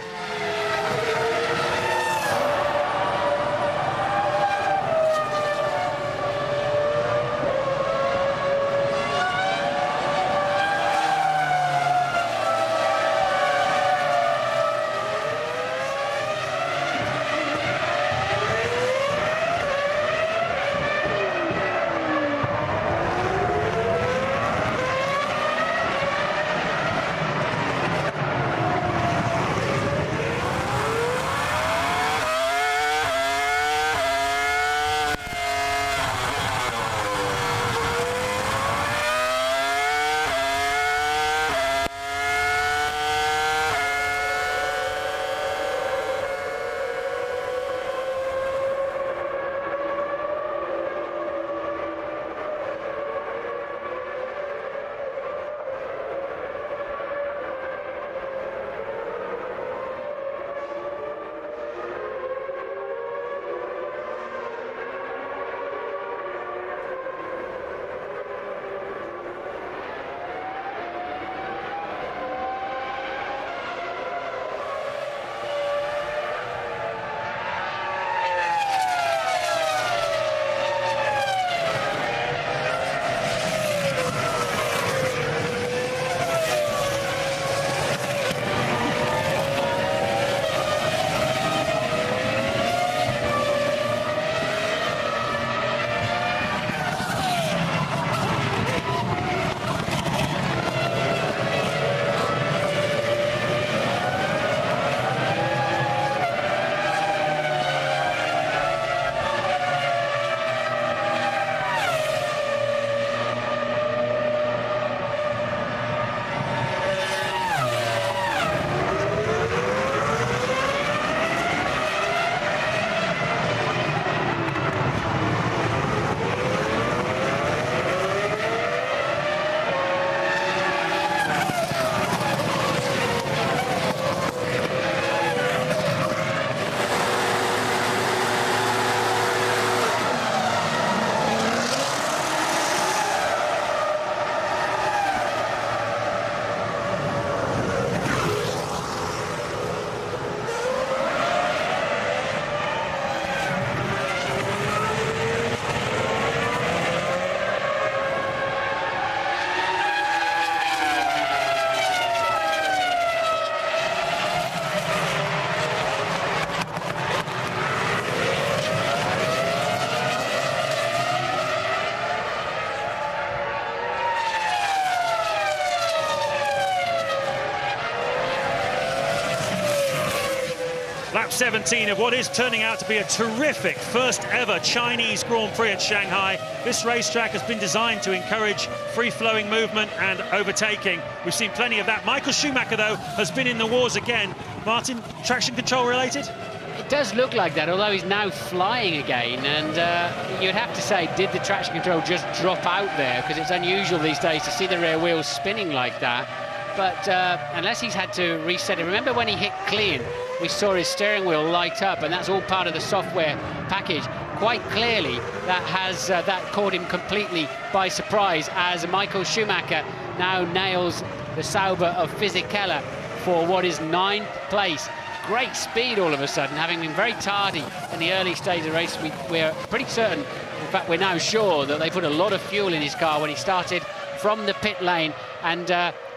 B: 17 of what is turning out to be a terrific first ever Chinese Grand Prix at Shanghai. This racetrack has been designed to encourage free-flowing movement and overtaking. We've seen plenty of that. Michael Schumacher, though, has been in the wars again. Martin, traction control related?
C: It does look like that, although he's now flying again, and you'd have to say, did the traction control just drop out there? Because it's unusual these days to see the rear wheels spinning like that. But unless he's had to reset it. Remember when he hit clean, we saw his steering wheel light up, and that's all part of the software package. Quite clearly, that caught him completely by surprise, as Michael Schumacher now nails the Sauber of Fisichella for what is 9th place. Great speed all of a sudden, having been very tardy in the early stage of the race. We're pretty certain, in fact we're now sure, that they put a lot of fuel in his car when he started from the pit lane. And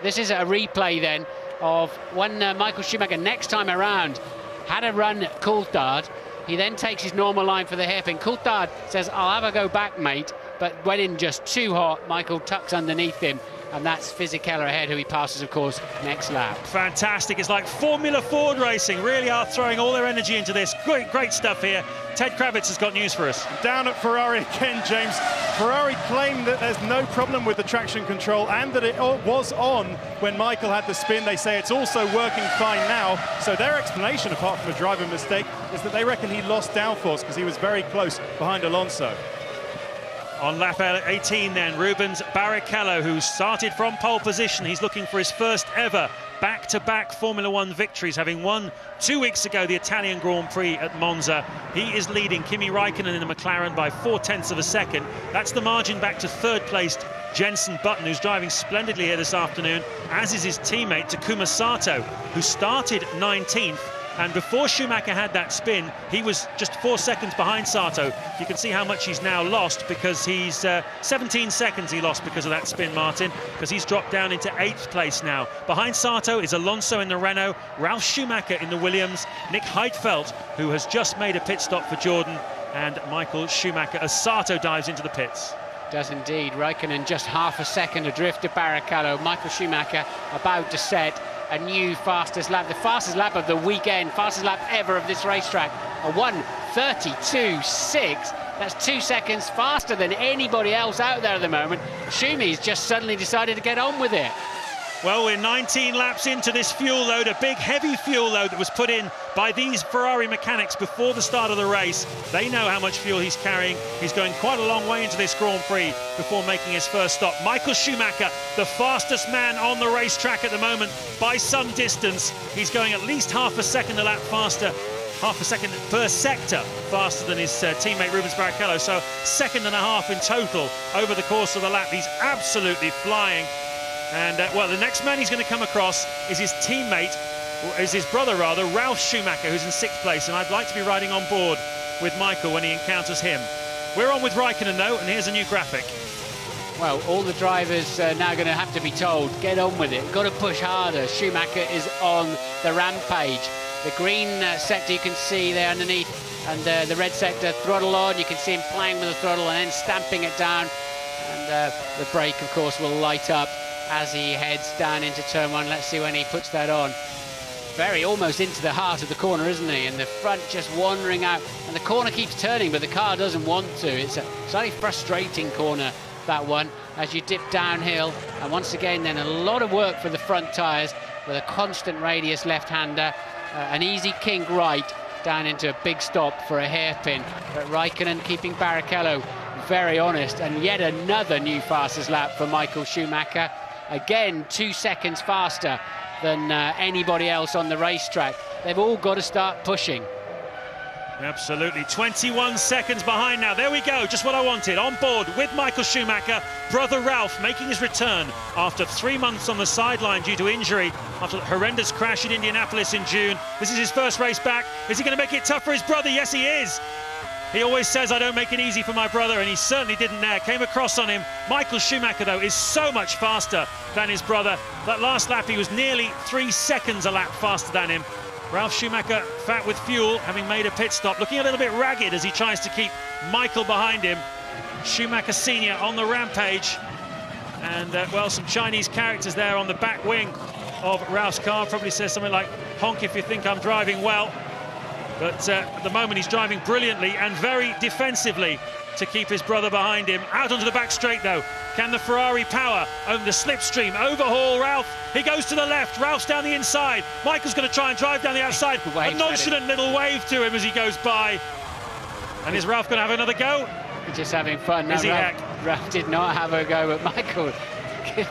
C: this is a replay then of when Michael Schumacher next time around had a run at Coulthard. He then takes his normal line for the hairpin. Coulthard says, "I'll have a go back, mate," but went in just too hot. Michael tucks underneath him, and that's Fisichella ahead, who he passes, of course, next lap.
B: Fantastic. It's like Formula Ford racing. Really are throwing all their energy into this. Great stuff here. Ted Kravitz has got news for us.
E: Down at Ferrari again, James. Ferrari claim that there's no problem with the traction control and that it was on when Michael had the spin. They say it's also working fine now. So their explanation, apart from a driver mistake, is that they reckon he lost downforce because he was very close behind Alonso.
B: On lap 18 then, Rubens Barrichello, who started from pole position. He's looking for his first ever back-to-back Formula One victories, having won 2 weeks ago the Italian Grand Prix at Monza. He is leading Kimi Raikkonen in the McLaren by 0.4 of a second. That's the margin back to third-placed Jenson Button, who's driving splendidly here this afternoon, as is his teammate Takuma Sato, who started 19th. And before Schumacher had that spin, he was just 4 seconds behind Sato. You can see how much he's now lost, because he's 17 seconds he lost because of that spin, Martin, because he's dropped down into 8th place now. Behind Sato is Alonso in the Renault, Ralf Schumacher in the Williams, Nick Heidfeld, who has just made a pit stop for Jordan, and Michael Schumacher as Sato dives into the pits.
C: Does indeed. Raikkonen just half a second adrift of Barrichello. Michael Schumacher about to set a new fastest lap, the fastest lap of the weekend, fastest lap ever of this racetrack, a 1:32.6. That's 2 seconds faster than anybody else out there at the moment. Schumi's just suddenly decided to get on with it.
B: Well, we're 19 laps into this fuel load, a big heavy fuel load that was put in by these Ferrari mechanics before the start of the race. They know how much fuel he's carrying. He's going quite a long way into this Grand Prix before making his first stop. Michael Schumacher, the fastest man on the racetrack at the moment by some distance. He's going at least half a second a lap faster, half a second per sector faster than his teammate Rubens Barrichello. So 1.5 seconds in total over the course of the lap. He's absolutely flying. And, well, the next man he's going to come across is his teammate, or is his brother rather, Ralf Schumacher, who's in 6th place. And I'd like to be riding on board with Michael when he encounters him. We're on with Raikkonen, though, and here's a new graphic.
C: Well, all the drivers are now going to have to be told, get on with it, got to push harder. Schumacher is on the rampage. The green sector you can see there underneath, and the red sector, throttle on. You can see him playing with the throttle and then stamping it down. And the brake, of course, will light up as he heads down into turn 1. Let's see when he puts that on. Very almost into the heart of the corner, isn't he? And the front just wandering out. And the corner keeps turning, but the car doesn't want to. It's a slightly frustrating corner, that one, as you dip downhill. And once again, then a lot of work for the front tyres with a constant radius left-hander. An easy kink right down into a big stop for a hairpin. But Raikkonen keeping Barrichello very honest. And yet another new fastest lap for Michael Schumacher. Again, 2 seconds faster than anybody else on the racetrack. They've all got to start pushing.
B: Absolutely. 21 seconds behind now. There we go. Just what I wanted. On board with Michael Schumacher. Brother Ralph making his return after 3 months on the sideline due to injury after the horrendous crash in Indianapolis in June. This is his first race back. Is he going to make it tough for his brother? Yes, he is. He always says, I don't make it easy for my brother, and he certainly didn't there. Came across on him. Michael Schumacher, though, is so much faster than his brother. That last lap, he was nearly 3 seconds a lap faster than him. Ralf Schumacher, fat with fuel, having made a pit stop, looking a little bit ragged as he tries to keep Michael behind him. Schumacher Sr. on the rampage. And, well, some Chinese characters there on the back wing of Ralph's car. Probably says something like, honk if you think I'm driving well. But at the moment he's driving brilliantly and very defensively to keep his brother behind him. Out onto the back straight though. Can the Ferrari power over the slipstream overhaul Ralph? He goes to the left. Ralph's down the inside. Michael's going to try and drive down the outside. A nonchalant little wave to him as he goes by. And is Ralph going to have another go?
C: He's just having fun. No,
B: Is he
C: Ralph did not have a go, but Michael,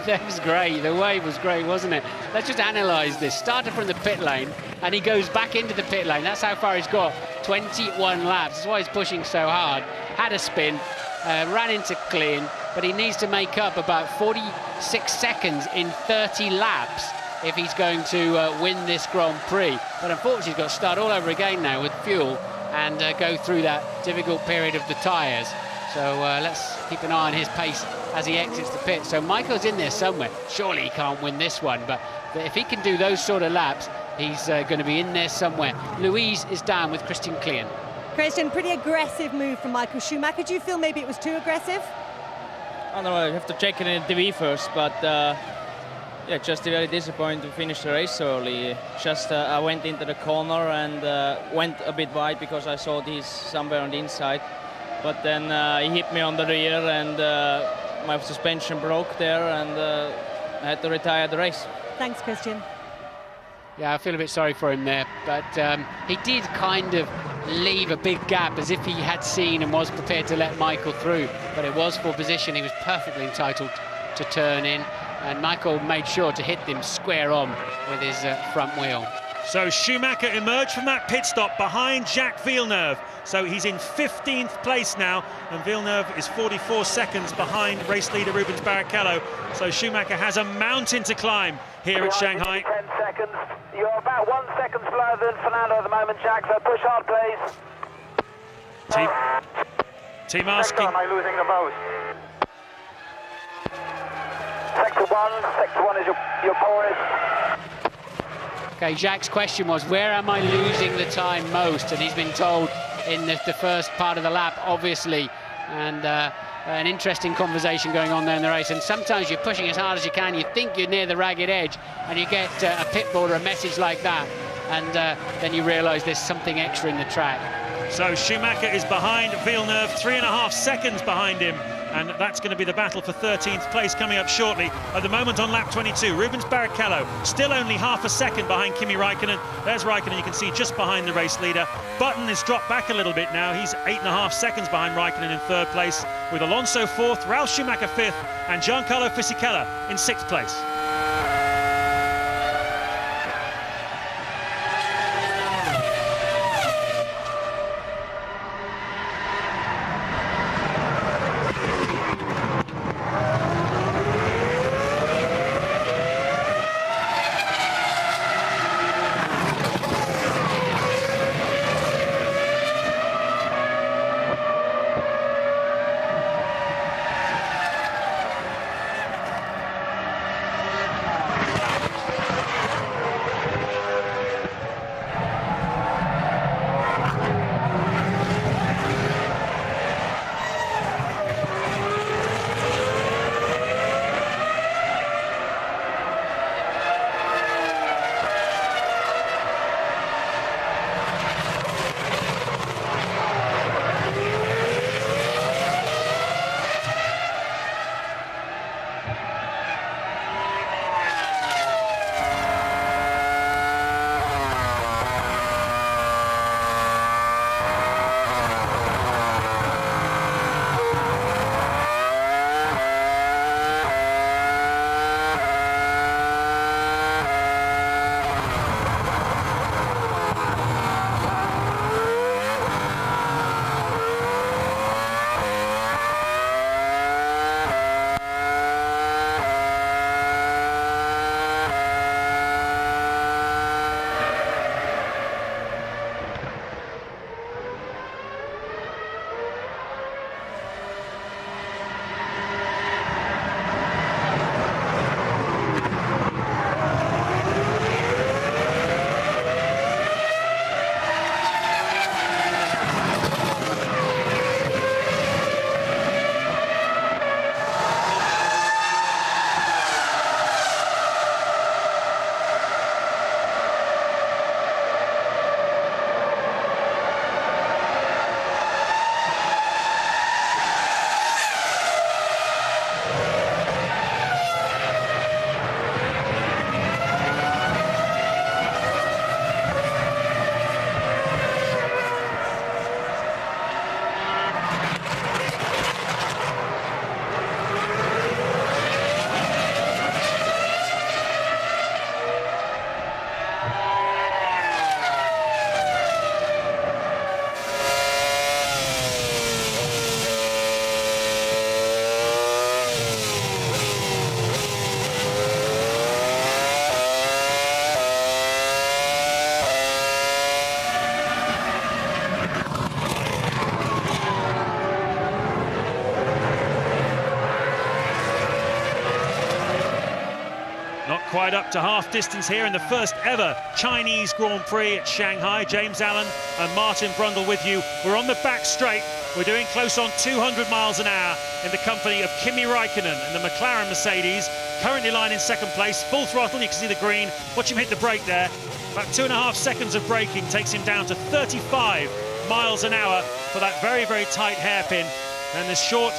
C: that was great. The wave was great, wasn't it? Let's just analyse this. Started from the pit lane, and he goes back into the pit lane. That's how far he's got. 21 laps. That's why he's pushing so hard. Had a spin, ran into clean, but he needs to make up about 46 seconds in 30 laps if he's going to win this Grand Prix. But unfortunately, he's got to start all over again now with fuel and go through that difficult period of the tyres. So let's keep an eye on his pace as he exits the pit. So Michael's in there somewhere. Surely he can't win this one, but if he can do those sort of laps, he's going to be in there somewhere. Louise is down with Christian Klein.
F: Christian, pretty aggressive move from Michael Schumacher. Do you feel maybe it was too aggressive?
G: I don't know, I have to check it in the TV first, but yeah, just very disappointed to finish the race early. Just I went into the corner and went a bit wide because I saw he's somewhere on the inside. But then he hit me on the rear and my suspension broke there and I had to retire the race.
F: Thanks, Christian.
C: Yeah, I feel a bit sorry for him there, but he did kind of leave a big gap as if he had seen and was prepared to let Michael through, but it was for position. He was perfectly entitled to turn in, and Michael made sure to hit him square on with his front wheel.
B: So Schumacher emerged from that pit stop behind Jacques Villeneuve. So he's in 15th place now, and Villeneuve is 44 seconds behind race leader Rubens Barrichello. So Schumacher has a mountain to climb here at Shanghai.
D: 10 seconds. You're about 1 second slower than Fernando at the moment, Jack, so push hard, please.
B: Team asking.
D: Am I losing the most? Sector one is your poorest.
C: Okay, Jacques' question was, where am I losing the time most? And he's been told in the first part of the lap, obviously. And an interesting conversation going on there in the race. And sometimes you're pushing as hard as you can. You think you're near the ragged edge, and you get a pit bull or a message like that. And then you realise there's something extra in the track.
B: So Schumacher is behind Villeneuve, 3.5 seconds behind him. And that's going to be the battle for 13th place coming up shortly. At the moment on lap 22, Rubens Barrichello still only half a second behind Kimi Raikkonen. There's Raikkonen, you can see just behind the race leader. Button has dropped back a little bit now. He's 8.5 seconds behind Raikkonen in third place, with Alonso fourth, Ralf Schumacher fifth, and Giancarlo Fisichella in sixth place. quite up to half distance here in the first ever Chinese Grand Prix at Shanghai. James Allen and Martin Brundle with you. We're on the back straight. We're doing close on 200 miles an hour in the company of Kimi Raikkonen and the McLaren Mercedes, currently lying in second place, full throttle. You can see the green. Watch him hit the brake there. About 2.5 seconds of braking takes him down to 35 miles an hour for that very, very tight hairpin. And this short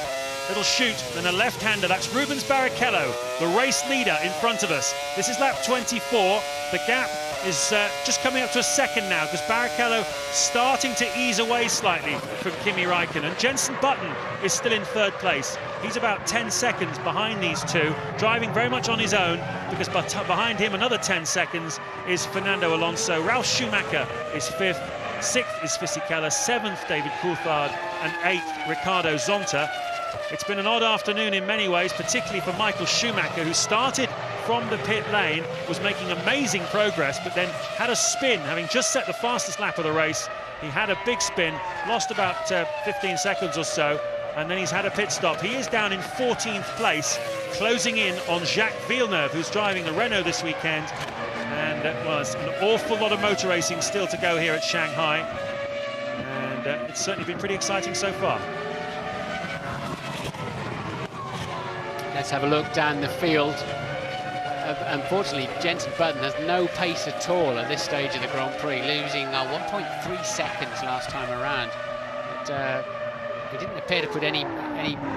B: little shoot, and a left-hander, that's Rubens Barrichello, the race leader in front of us. This is lap 24. The gap is just coming up to a second now, because Barrichello starting to ease away slightly from Kimi Raikkonen. Jenson Button is still in third place. He's about 10 seconds behind these two, driving very much on his own, because behind him another 10 seconds is Fernando Alonso. Ralf Schumacher is fifth. Sixth is Fisichella, seventh David Coulthard, and eighth Ricardo Zonta. It's been an odd afternoon in many ways, particularly for Michael Schumacher, who started from the pit lane, was making amazing progress, but then had a spin, having just set the fastest lap of the race. He had a big spin, lost about 15 seconds or so, and then he's had a pit stop. He is down in 14th place, closing in on Jacques Villeneuve, who's driving the Renault this weekend. And well, it's an awful lot of motor racing still to go here at Shanghai, and it's certainly been pretty exciting so far.
C: Let's have a look down the field. Unfortunately, Jenson Button has no pace at all at this stage of the Grand Prix, losing 1.3 seconds last time around. But he didn't appear to put any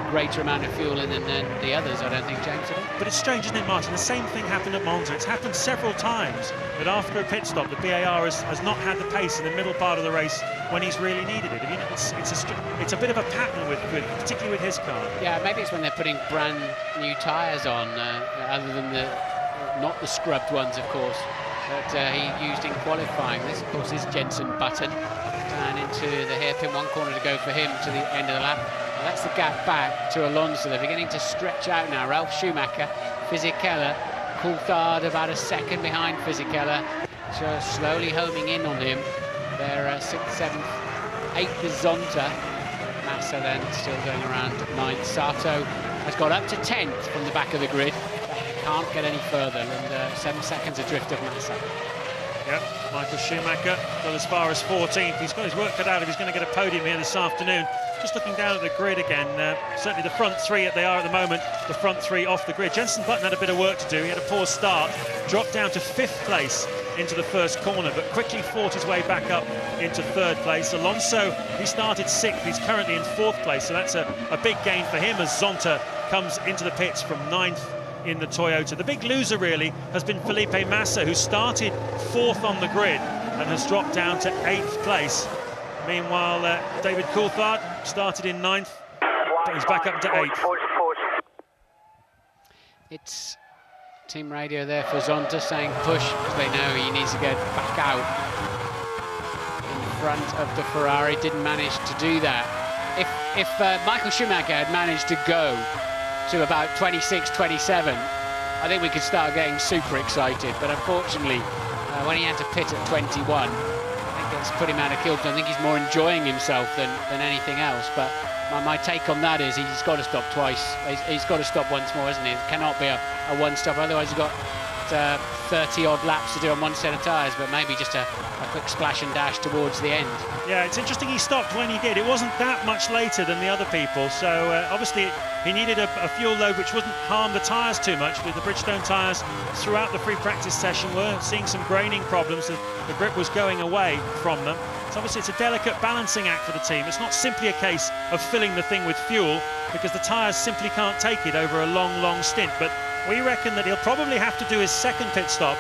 C: greater amount of fuel in than the others, I don't think, James, did he?
B: But it's strange, isn't it, Martin? The same thing happened at Monza. It's happened several times that after a pit stop, the BAR has not had the pace in the middle part of the race when he's really needed it. I mean, it's a bit of a pattern with particularly with his car.
C: Yeah, maybe it's when they're putting brand new tyres on, other than not the scrubbed ones, of course, that he used in qualifying. This, of course, is Jenson Button. And into the hairpin, one corner to go for him to the end of the lap. And that's the gap back to Alonso. They're beginning to stretch out now. Ralf Schumacher, Fisichella, Coulthard about a second behind Fisichella, just slowly homing in on him. They're 6th, 7th, 8th is Zonta. Massa then still going around 9th. Sato has got up to 10th from the back of the grid. Can't get any further, and 7 seconds adrift of Massa.
B: Yep, Michael Schumacher got as far as 14th. He's got his work cut out if he's going to get a podium here this afternoon. Just looking down at the grid again, certainly the front three they are at the moment, the front three off the grid. Jenson Button had a bit of work to do. He had a poor start, dropped down to 5th place into the first corner, but quickly fought his way back up into 3rd place. Alonso, he started 6th. He's currently in 4th place, so that's a big gain for him as Zonta comes into the pits from 9th in the Toyota. The big loser really has been Felipe Massa, who started 4th on the grid and has dropped down to 8th place. Meanwhile, David Coulthard started in 9th, but he's back up to 8th.
C: It's team radio there for Zonta saying push, because they know he needs to get back out in front of the Ferrari. Didn't manage to do that. If Michael Schumacher had managed to go to about 26, 27, I think we could start getting super excited. But unfortunately, when he had to pit at 21, I think it's put him out of kilter. I think he's more enjoying himself than anything else. But my take on that is he's got to stop twice. He's got to stop once more, isn't he? It cannot be a one-stop. Otherwise, you've got 30-odd laps to do on one set of tyres, but maybe just a quick splash and dash towards the end.
B: Yeah, it's interesting he stopped when he did. It wasn't that much later than the other people, so obviously he needed a fuel load which wouldn't harm the tyres too much. With the Bridgestone tyres throughout the free practice session, we're seeing some graining problems. The grip was going away from them. So obviously it's a delicate balancing act for the team. It's not simply a case of filling the thing with fuel, because the tyres simply can't take it over a long, long stint. But we reckon that he'll probably have to do his second pit stop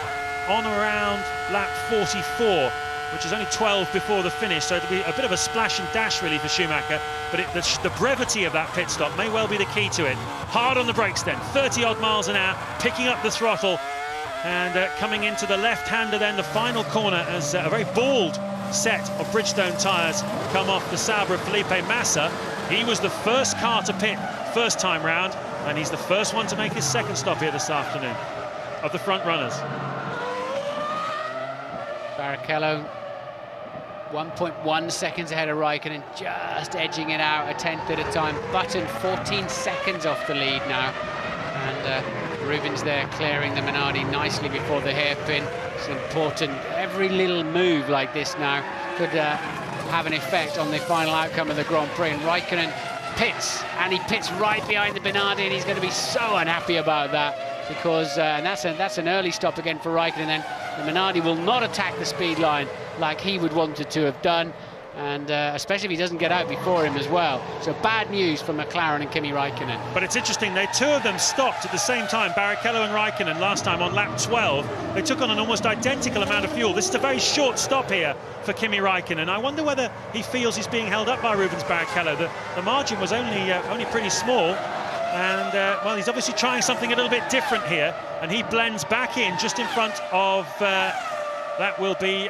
B: on around lap 44, which is only 12 before the finish, so it'll be a bit of a splash and dash really for Schumacher, but the brevity of that pit stop may well be the key to it. Hard on the brakes then, 30-odd miles an hour, picking up the throttle, and coming into the left-hander then, the final corner, as a very bald set of Bridgestone tyres come off the Sauber of Felipe Massa. He was the first car to pit first time round, and he's the first one to make his second stop here this afternoon of the front runners.
C: Barrichello 1.1 seconds ahead of Raikkonen, just edging it out a tenth at a time. Button 14 seconds off the lead now, and Rubens there clearing the Minardi nicely before the hairpin. It's important. Every little move like this now could have an effect on the final outcome of the Grand Prix. And Raikkonen pits, and he pits right behind the Minardi, and he's going to be so unhappy about that, because and that's an early stop again for Raikkonen. Then the Minardi will not attack the speed line like he would want it to have done, and especially if he doesn't get out before him as well. So bad news for McLaren and Kimi Raikkonen.
B: But it's interesting, two of them stopped at the same time, Barrichello and Raikkonen, last time on lap 12. They took on an almost identical amount of fuel. This is a very short stop here for Kimi Raikkonen. I wonder whether he feels he's being held up by Rubens Barrichello. The margin was only pretty small, and well, he's obviously trying something a little bit different here, and he blends back in just in front of that will be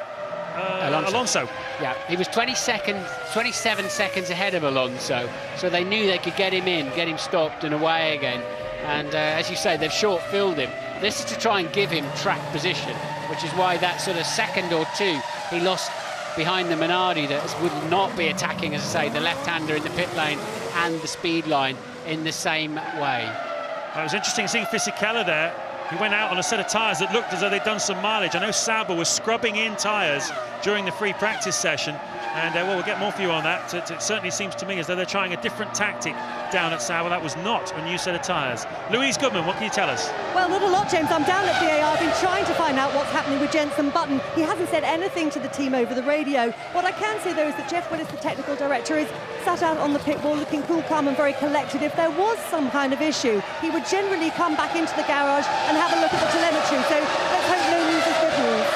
B: Alonso.
C: Yeah, he was 27 seconds ahead of Alonso, so they knew they could get him in, get him stopped and away again. And as you say, they've short-filled him. This is to try and give him track position, which is why that sort of second or two he lost behind the Minardi that would not be attacking, as I say, the left-hander in the pit lane and the speed line in the same way.
B: It was interesting seeing Fisichella there. He went out on a set of tyres that looked as though they'd done some mileage. I know Sauber was scrubbing in tyres during the free practice session, and well, we'll get more for you on that. It certainly seems to me as though they're trying a different tactic down at Sauber. That was not a new set of tyres. Louise Goodman, what can you tell us?
F: Well, not a lot, James. I'm down at VAR. I've been trying to find out what's happening with Jenson Button. He hasn't said anything to the team over the radio. What I can say, though, is that Jeff Willis, the technical director, is sat out on the pit wall looking cool, calm and very collected. If there was some kind of issue, he would generally come back into the garage and have a look at the telemetry. So let's hope no news is good news.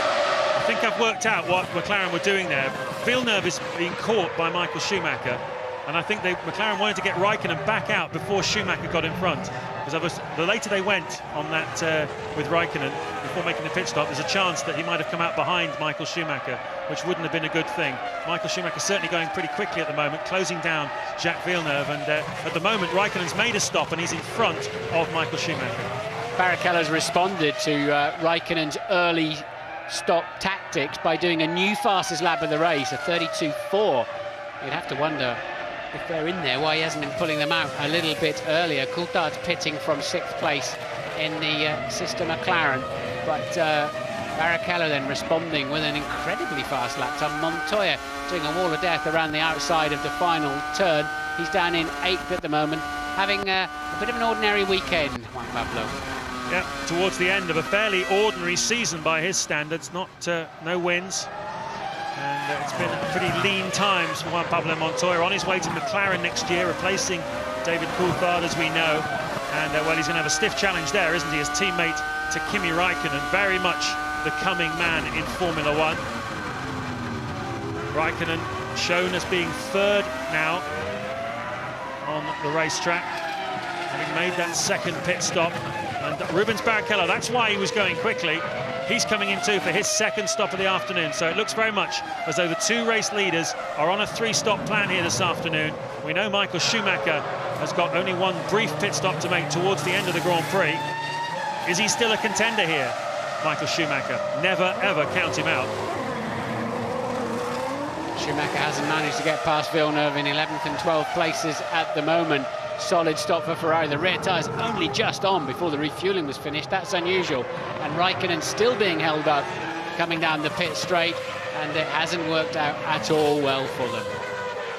B: I think I've worked out what McLaren were doing there. Villeneuve is being caught by Michael Schumacher, and I think McLaren wanted to get Raikkonen back out before Schumacher got in front. Because the later they went on that with Raikkonen before making the pit stop, there's a chance that he might have come out behind Michael Schumacher, which wouldn't have been a good thing. Michael Schumacher certainly going pretty quickly at the moment, closing down Jacques Villeneuve, and at the moment Raikkonen's made a stop and he's in front of Michael Schumacher.
C: Barrichello's responded to Raikkonen's early stop tactics by doing a new fastest lap of the race, a 32.4. You'd have to wonder if they're in there, why he hasn't been pulling them out a little bit earlier. Coulthard's pitting from 6th place in the sister McLaren, but Barrichello then responding with an incredibly fast lap time. Montoya doing a wall of death around the outside of the final turn. He's down in 8th at the moment, having a bit of an ordinary weekend, Juan Pablo.
B: Yeah, towards the end of a fairly ordinary season by his standards, no wins. And it's been pretty lean times for Juan Pablo Montoya, on his way to McLaren next year, replacing David Coulthard, as we know. And well, he's going to have a stiff challenge there, isn't he, as teammate to Kimi Raikkonen, very much the coming man in Formula One. Raikkonen shown as being 3rd now on the racetrack, having made that 2nd pit stop. And Rubens Barrichello, that's why he was going quickly. He's coming in too for his 2nd stop of the afternoon. So it looks very much as though the 2 race leaders are on a 3-stop plan here this afternoon. We know Michael Schumacher has got only 1 brief pit stop to make towards the end of the Grand Prix. Is he still a contender here, Michael Schumacher? Never, ever count him out.
C: Schumacher hasn't managed to get past Villeneuve in 11th and 12th places at the moment. Solid stop for Ferrari. The rear tyres only just on before the refueling was finished. That's unusual. And Raikkonen still being held up coming down the pit straight, and it hasn't worked out at all well for them.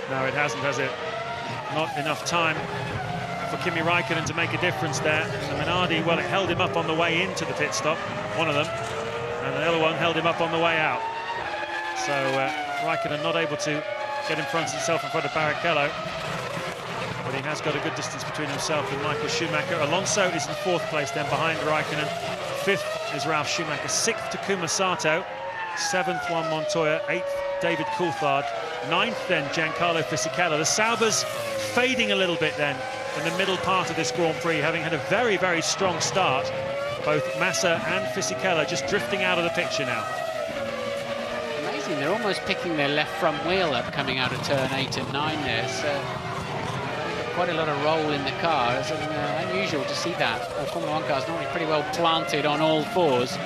B: No, it hasn't, has it? Not enough time for Kimi Raikkonen to make a difference there. The Minardi, well, it held him up on the way into the pit stop, one of them, and the other one held him up on the way out. So Raikkonen not able to get in front of himself in front of Barrichello. But he has got a good distance between himself and Michael Schumacher. Alonso is in 4th place then behind Raikkonen. 5th is Ralf Schumacher. 6th Takuma Sato. 7th Juan Montoya. 8th David Coulthard. 9th then Giancarlo Fisichella. The Saubers fading a little bit then in the middle part of this Grand Prix, having had a very, very strong start. Both Massa and Fisichella just drifting out of the picture now.
C: Amazing, they're almost picking their left front wheel up coming out of turn 8 and 9 there. So quite a lot of roll in the car. It's unusual to see that. Formula 1 cars normally pretty well planted on all 4s,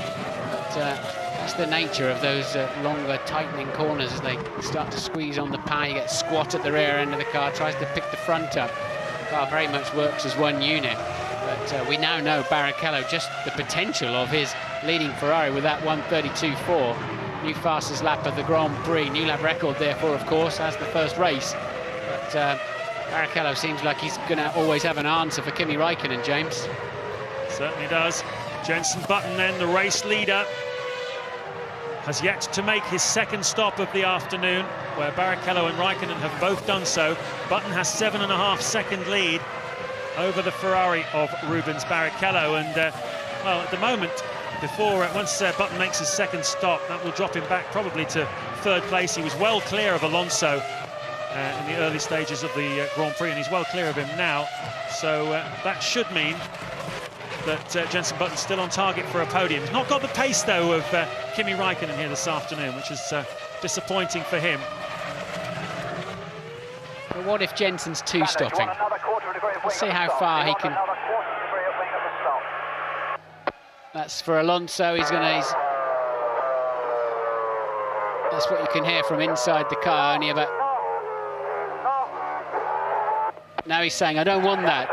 C: but that's the nature of those longer tightening corners. As they start to squeeze on the power, you get squat at the rear end of the car, tries to pick the front up. The car very much works as one unit, but But we now know Barrichello, just the potential of his leading Ferrari with that 1:32.4. New fastest lap of the Grand Prix, new lap record therefore, of course, as the first race. But Barrichello seems like he's going to always have an answer for Kimi Räikkönen, James.
B: Certainly does. Jenson Button then, the race leader, has yet to make his second stop of the afternoon, where Barrichello and Räikkönen have both done so. Button has 7.5-second lead over the Ferrari of Rubens Barrichello, and well, at the moment, once Button makes his second stop, that will drop him back probably to third place. He was well clear of Alonso in the early stages of the Grand Prix, and he's well clear of him now. So that should mean that Jenson Button's still on target for a podium. He's not got the pace, though, of Kimi Räikkönen here this afternoon, which is disappointing for him.
C: But what if Jenson's two-stopping? Let's see how far he can... That's for Alonso. He's going to... That's what you can hear from inside the car, only about... Now he's saying, I don't want that.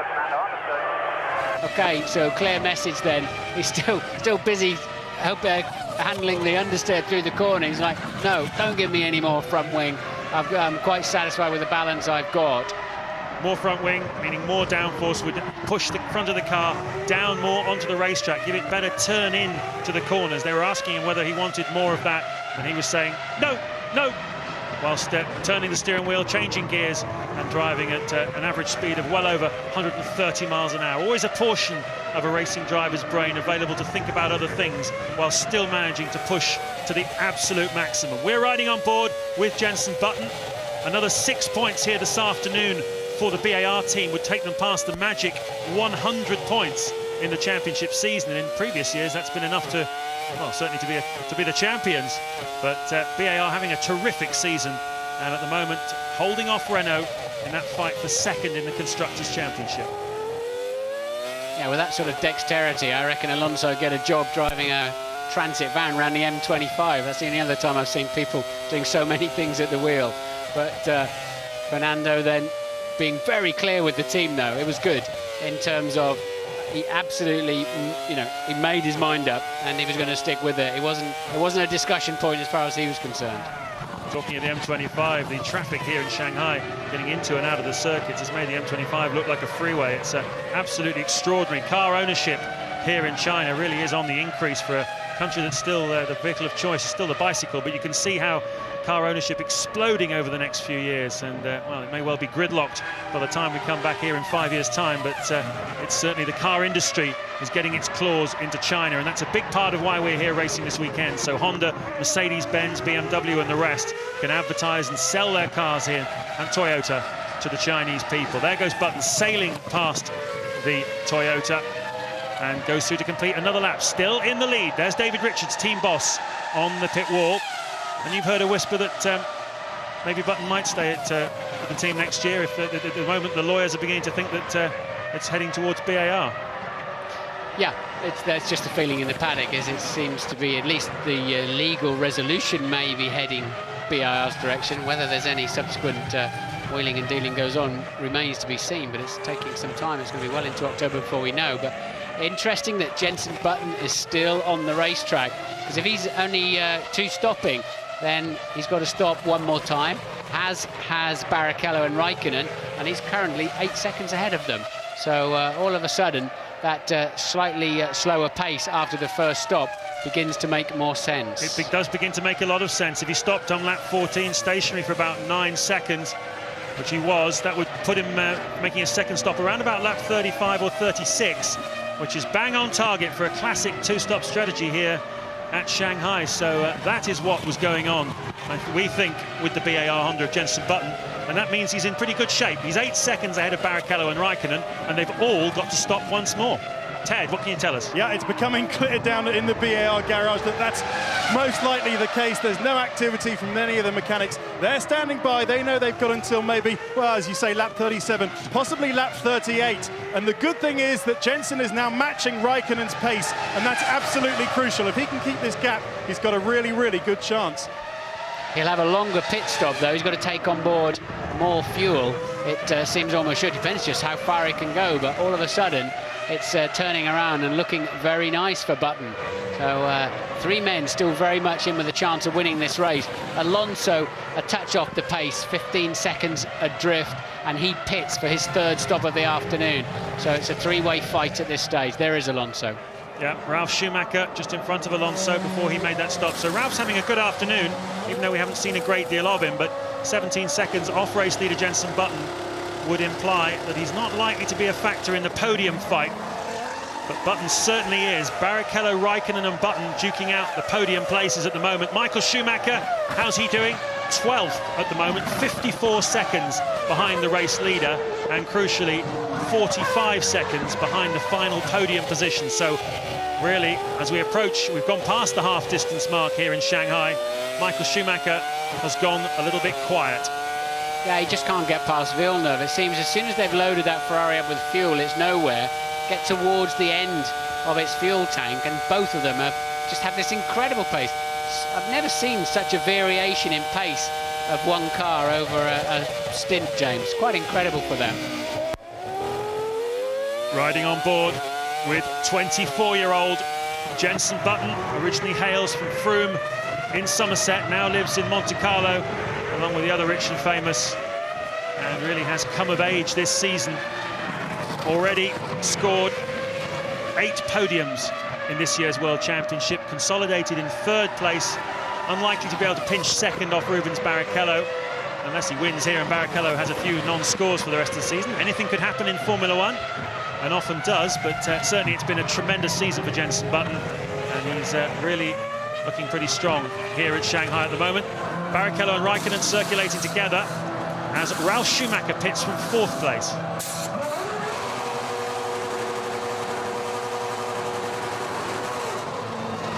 C: Okay, so clear message then. He's still busy handling the understeer through the corner. He's like, no, don't give me any more front wing. I'm quite satisfied with the balance I've got.
B: More front wing, meaning more downforce, would push the front of the car down more onto the racetrack, give it better turn in to the corners. They were asking him whether he wanted more of that, and he was saying, no, no, whilst turning the steering wheel, changing gears, and driving at an average speed of well over 130 miles an hour. Always a portion of a racing driver's brain available to think about other things while still managing to push to the absolute maximum. We're riding on board with Jenson Button. Another 6 points here this afternoon for the BAR team would take them past the magic 100 points in the championship season. And in previous years, that's been enough to, well, certainly to be the champions. But BAR having a terrific season, and at the moment holding off Renault in that fight for second in the Constructors' Championship.
C: Yeah, with that sort of dexterity, I reckon Alonso get a job driving a transit van around the M25. That's the only other time I've seen people doing so many things at the wheel. But Fernando then being very clear with the team, though. It was good in terms of he absolutely, you know, he made his mind up and he was going to stick with it. It wasn't a discussion point as far as he was concerned.
B: Talking of the M25, the traffic here in Shanghai getting into and out of the circuits has made the M25 look like a freeway. It's absolutely extraordinary. Car ownership here in China really is on the increase for a country that's still the vehicle of choice is still the bicycle, but you can see how car ownership exploding over the next few years, and well, it may well be gridlocked by the time we come back here in 5 years' time, but it's certainly the car industry is getting its claws into China, and that's a big part of why we're here racing this weekend. So Honda, Mercedes-Benz, BMW and the rest can advertise and sell their cars here, and Toyota, to the Chinese people. There goes Button sailing past the Toyota and goes through to complete another lap, still in the lead. There's David Richards, team boss, on the pit wall. And you've heard a whisper that maybe Button might stay at the team next year if at the moment the lawyers are beginning to think that it's heading towards BAR.
C: Yeah, that's just a feeling in the paddock, as it seems to be at least the legal resolution may be heading BAR's direction. Whether there's any subsequent wheeling and dealing goes on remains to be seen, but it's taking some time. It's going to be well into October before we know. But interesting that Jenson Button is still on the racetrack, because if he's only two-stopping, then he's got to stop one more time, as has Barrichello and Räikkönen, and he's currently 8 seconds ahead of them. So all of a sudden, that slightly slower pace after the first stop begins to make more sense. It
B: does begin to make a lot of sense. If he stopped on lap 14 stationary for about 9 seconds, which he was, that would put him making a second stop around about lap 35 or 36, which is bang on target for a classic two-stop strategy here at Shanghai. So that is what was going on, we think, with the BAR Honda of Jenson Button, and that means he's in pretty good shape. He's 8 seconds ahead of Barrichello and Räikkönen, and they've all got to stop once more. Ted, what can you tell us?
E: Yeah, it's becoming clear down in the BAR garage that that's most likely the case. There's no activity from any of the mechanics. They're standing by. They know they've got until maybe, well, as you say, lap 37, possibly lap 38. And the good thing is that Jenson is now matching Räikkönen's pace, and that's absolutely crucial. If he can keep this gap, he's got a really, really good chance.
C: He'll have a longer pit stop, though. He's got to take on board more fuel. It seems almost sure. Depends just how far he can go, but all of a sudden, it's turning around and looking very nice for Button. So 3 men still very much in with a chance of winning this race. Alonso a touch off the pace, 15 seconds adrift, and he pits for his 3rd stop of the afternoon. So it's a 3-way fight at this stage. There is Alonso.
B: Yeah, Ralf Schumacher just in front of Alonso before he made that stop. So Ralf's having a good afternoon, even though we haven't seen a great deal of him. But 17 seconds off race leader Jenson Button would imply that he's not likely to be a factor in the podium fight. But Button certainly is. Barrichello, Raikkonen and Button duking out the podium places at the moment. Michael Schumacher, how's he doing? 12th at the moment, 54 seconds behind the race leader, and crucially 45 seconds behind the final podium position. So really, as we approach, we've gone past the half distance mark here in Shanghai. Michael Schumacher has gone a little bit quiet.
C: Yeah, he just can't get past Villeneuve. It seems as soon as they've loaded that Ferrari up with fuel, it's nowhere. Get towards the end of its fuel tank, and both of them just have this incredible pace. I've never seen such a variation in pace of one car over a stint, James. Quite incredible for them.
B: Riding on board with 24-year-old Jenson Button, originally hails from Frome in Somerset, now lives in Monte Carlo, along with the other rich and famous, and really has come of age this season. Already scored 8 podiums in this year's World Championship, consolidated in 3rd place, unlikely to be able to pinch 2nd off Rubens Barrichello, unless he wins here and Barrichello has a few non-scores for the rest of the season. Anything could happen in Formula 1, and often does, but certainly it's been a tremendous season for Jenson Button, and he's really looking pretty strong here at Shanghai at the moment. Barrichello and Raikkonen circulating together as Ralf Schumacher pits from 4th place.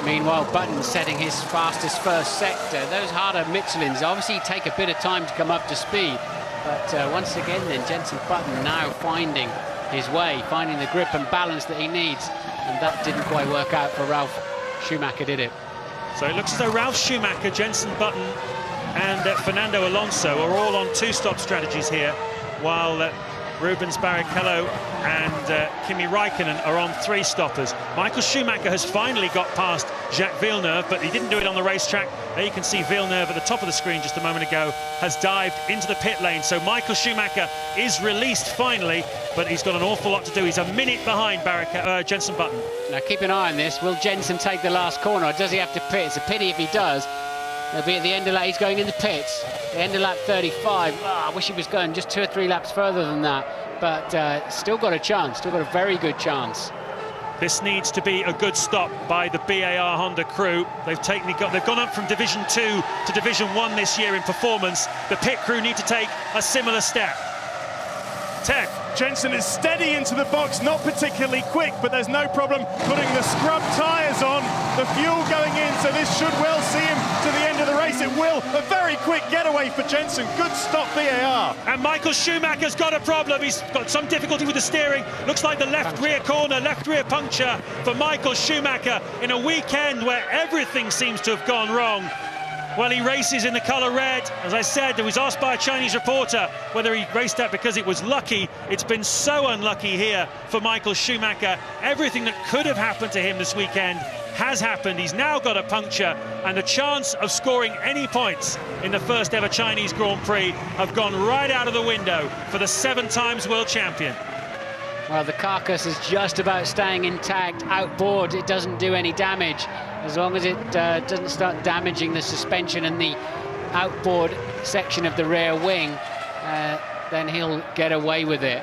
C: Meanwhile, Button setting his fastest first sector. Those harder Michelins obviously take a bit of time to come up to speed. But once again, then, Jenson Button now finding his way, finding the grip and balance that he needs. And that didn't quite work out for Ralf Schumacher, did it?
B: So it looks as though Ralf Schumacher, Jenson Button and Fernando Alonso are all on 2-stop strategies here, while Rubens Barrichello and Kimi Raikkonen are on 3-stoppers. Michael Schumacher has finally got past Jacques Villeneuve, but he didn't do it on the racetrack. There you can see Villeneuve at the top of the screen just a moment ago has dived into the pit lane. So Michael Schumacher is released finally, but he's got an awful lot to do. He's a minute behind Jenson Button.
C: Now keep an eye on this. Will Jenson take the last corner, or does he have to pit? It's a pity if he does. He'll be at the end of lap. He's going in the pits. The end of lap 35. I wish he was going just 2 or 3 laps further than that. But still got a chance. Still got a very good chance.
B: This needs to be a good stop by the BAR Honda crew. They've gone up from Division 2 to Division 1 this year in performance. The pit crew need to take a similar step. 10.
E: Jenson is steady into the box, not particularly quick, but there's no problem putting the scrub tyres on, the fuel going in, so this should well see him to the end of the race. It will. A very quick getaway for Jenson. Good stop, BAR.
B: And Michael Schumacher's got a problem. He's got some difficulty with the steering. Looks like the left rear corner, left rear puncture for Michael Schumacher in a weekend where everything seems to have gone wrong. Well, he races in the colour red. As I said, he was asked by a Chinese reporter whether he raced that because it was lucky. It's been so unlucky here for Michael Schumacher. Everything that could have happened to him this weekend has happened. He's now got a puncture, and the chance of scoring any points in the first ever Chinese Grand Prix have gone right out of the window for the 7-time world champion.
C: Well, the carcass is just about staying intact. Outboard, it doesn't do any damage. As long as it doesn't start damaging the suspension and the outboard section of the rear wing, then he'll get away with it.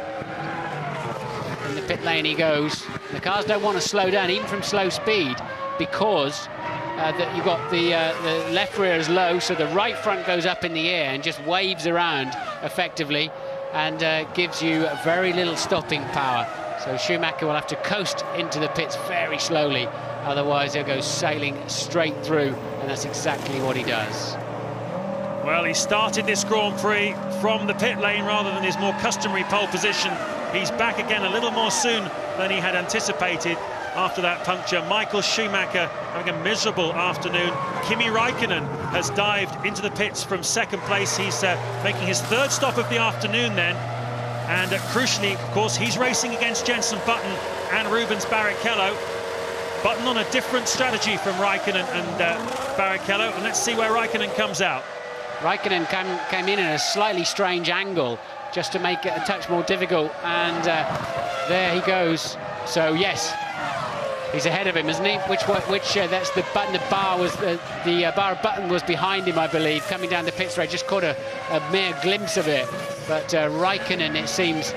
C: In the pit lane he goes. The cars don't want to slow down, even from slow speed, because you've got the left rear is low, so the right front goes up in the air and just waves around effectively, and gives you very little stopping power. So Schumacher will have to coast into the pits very slowly, otherwise he'll go sailing straight through, and that's exactly what he does.
B: Well, he started this Grand Prix from the pit lane rather than his more customary pole position. He's back again a little more soon than he had anticipated after that puncture. Michael Schumacher having a miserable afternoon. Kimi Raikkonen has dived into the pits from 2nd place. He's making his 3rd stop of the afternoon then. And crucially, of course, he's racing against Jenson Button and Rubens Barrichello. Button on a different strategy from Raikkonen and Barrichello, and let's see where Raikkonen comes out.
C: Raikkonen came in at a slightly strange angle just to make it a touch more difficult, and there he goes. So yes, he's ahead of him, isn't he? That's the Button. The bar was the bar of Button was behind him, I believe, coming down the pit straight. Just caught a mere glimpse of it, but Raikkonen, it seems.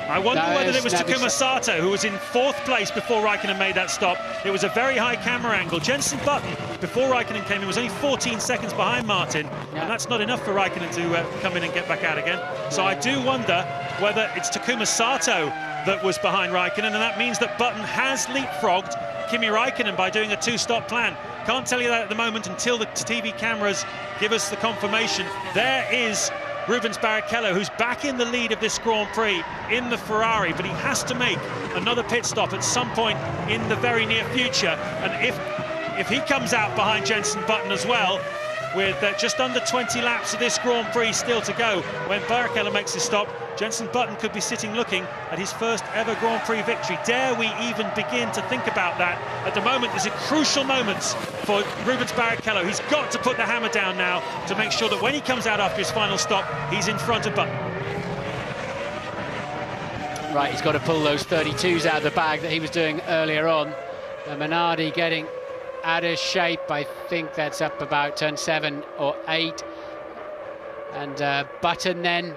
B: I wonder whether it was Takuma Sato who was in 4th place before Raikkonen made that stop. It was a very high camera angle. Jenson Button, before Raikkonen came in, was only 14 seconds behind Martin, and that's not enough for Raikkonen to come in and get back out again. So I do wonder whether it's Takuma Sato that was behind Raikkonen, and that means that Button has leapfrogged Kimi Raikkonen by doing a 2-stop plan. Can't tell you that at the moment until the TV cameras give us the confirmation. There is Rubens Barrichello, who's back in the lead of this Grand Prix in the Ferrari, but he has to make another pit stop at some point in the very near future. And if he comes out behind Jenson Button as well, with just under 20 laps of this Grand Prix still to go, when Barrichello makes his stop, Jenson Button could be sitting looking at his first ever Grand Prix victory. Dare we even begin to think about that? At the moment, there's a crucial moments for Rubens Barrichello. He's got to put the hammer down now to make sure that when he comes out after his final stop, he's in front of Button.
C: Right, he's got to pull those 32s out of the bag that he was doing earlier on. Minardi getting out of shape. I think that's up about turn 7 or 8. And Button then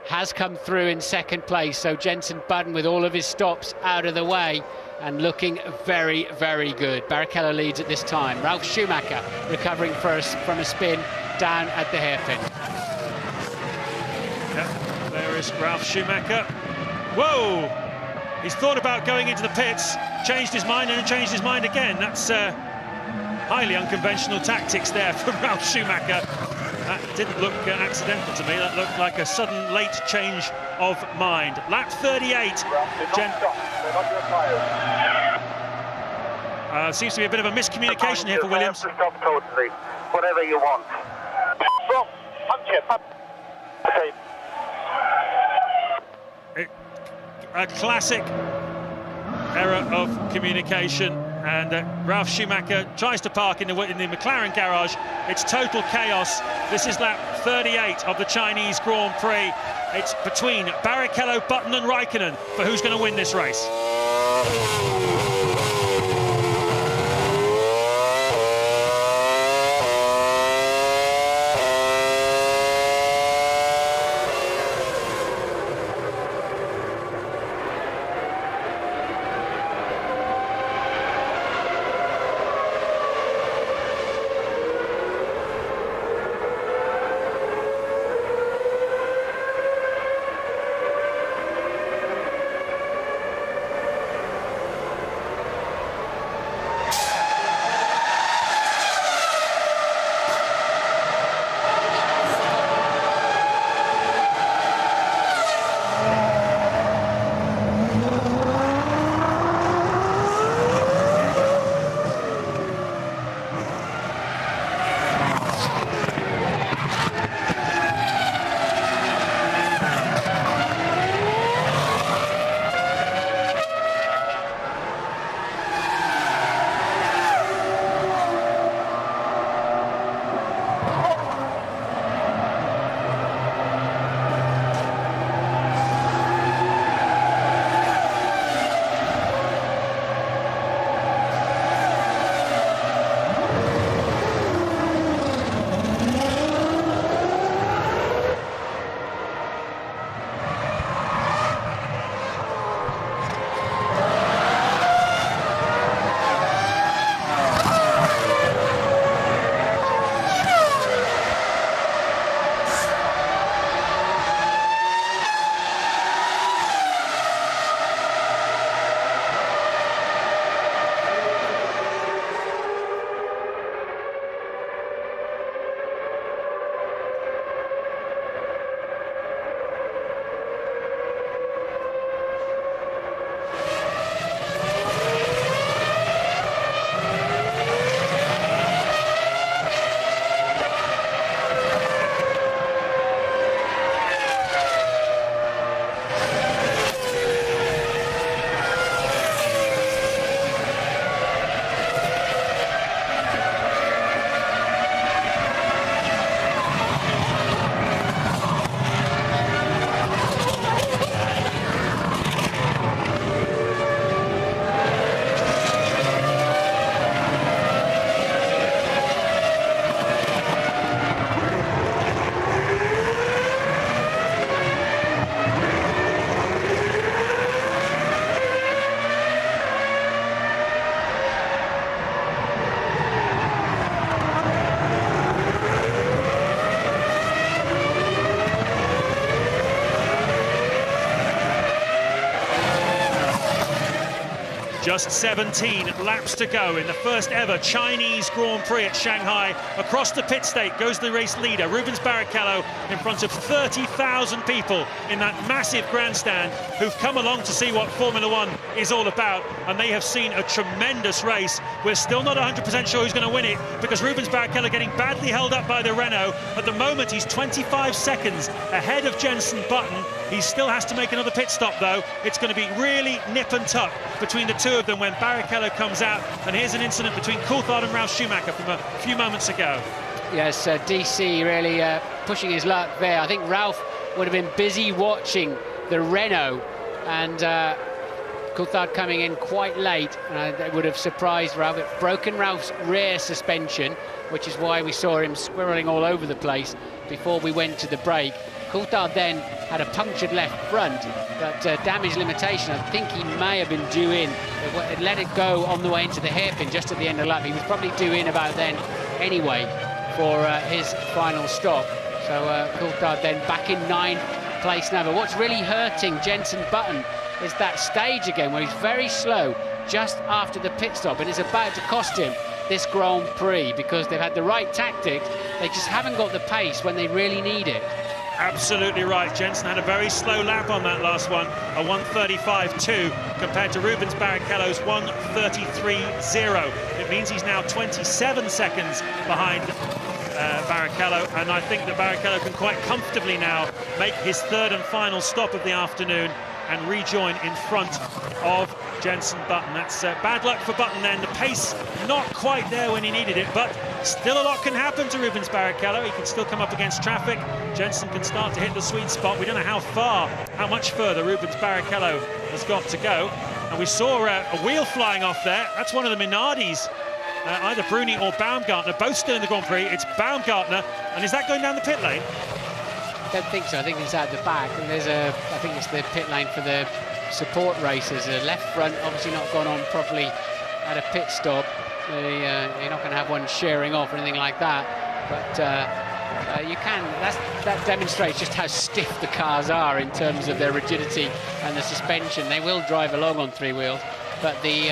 C: has come through in 2nd place. So Jenson Button with all of his stops out of the way and looking very, very good. Barrichello leads at this time. Ralf Schumacher recovering from a spin down at the hairpin.
B: Yep, there is Ralf Schumacher. Whoa! He's thought about going into the pits, changed his mind and changed his mind again. That's highly unconventional tactics there from Ralf Schumacher. That didn't look accidental to me. That looked like a sudden late change of mind. Lap 38. Seems to be a bit of a miscommunication here for Williams.
D: Stop totally. Whatever you want. Stop.
B: A classic error of communication, and Ralf Schumacher tries to park in the McLaren garage. It's total chaos. This is lap 38 of the Chinese Grand Prix. It's between Barrichello, Button and Raikkonen for who's going to win this race. Just 17 laps to go in the first ever Chinese Grand Prix at Shanghai. Across the pit straight goes the race leader, Rubens Barrichello, in front of 30,000 people in that massive grandstand who've come along to see what Formula One is all about, and they have seen a tremendous race. We're still not 100% sure who's going to win it, because Rubens Barrichello getting badly held up by the Renault. At the moment, he's 25 seconds ahead of Jenson Button. He still has to make another pit stop, though. It's going to be really nip and tuck between the two of them when Barrichello comes out. And here's an incident between Coulthard and Ralf Schumacher from a few moments ago.
C: Yes, DC really pushing his luck there. I think Ralf would have been busy watching the Renault, and Coulthard coming in quite late. That would have surprised Ralf. It broken Ralf's rear suspension, which is why we saw him squirreling all over the place before we went to the break. Coulthard then had a punctured left front, but damage limitation, I think he may have been due in. It let it go on the way into the hairpin just at the end of the lap. He was probably due in about then anyway for his final stop. So Coulthard then back in 9th place now. But what's really hurting Jenson Button is that stage again where he's very slow just after the pit stop, and it's about to cost him this Grand Prix because they've had the right tactics, they just haven't got the pace when they really need it.
B: Absolutely right. Jenson had a very slow lap on that last one, a 1:35.2 compared to Rubens Barrichello's 1:33.0. It means he's now 27 seconds behind Barrichello, and I think that Barrichello can quite comfortably now make his third and final stop of the afternoon and rejoin in front of Jenson Button. That's bad luck for Button then. The pace not quite there when he needed it, but still a lot can happen to Rubens Barrichello. He can still come up against traffic. Jenson can start to hit the sweet spot. We don't know how much further Rubens Barrichello has got to go. And we saw a wheel flying off there. That's one of the Minardis, either Bruni or Baumgartner, both still in the Grand Prix. It's Baumgartner, and is that going down the pit lane?
C: I don't think so. I think it's out the back. And there's I think it's the pit lane for the support racers. The left front obviously not gone on properly at a pit stop. You're not going to have one shearing off or anything like that. But you can. That demonstrates just how stiff the cars are in terms of their rigidity and the suspension. They will drive along on three wheels, but the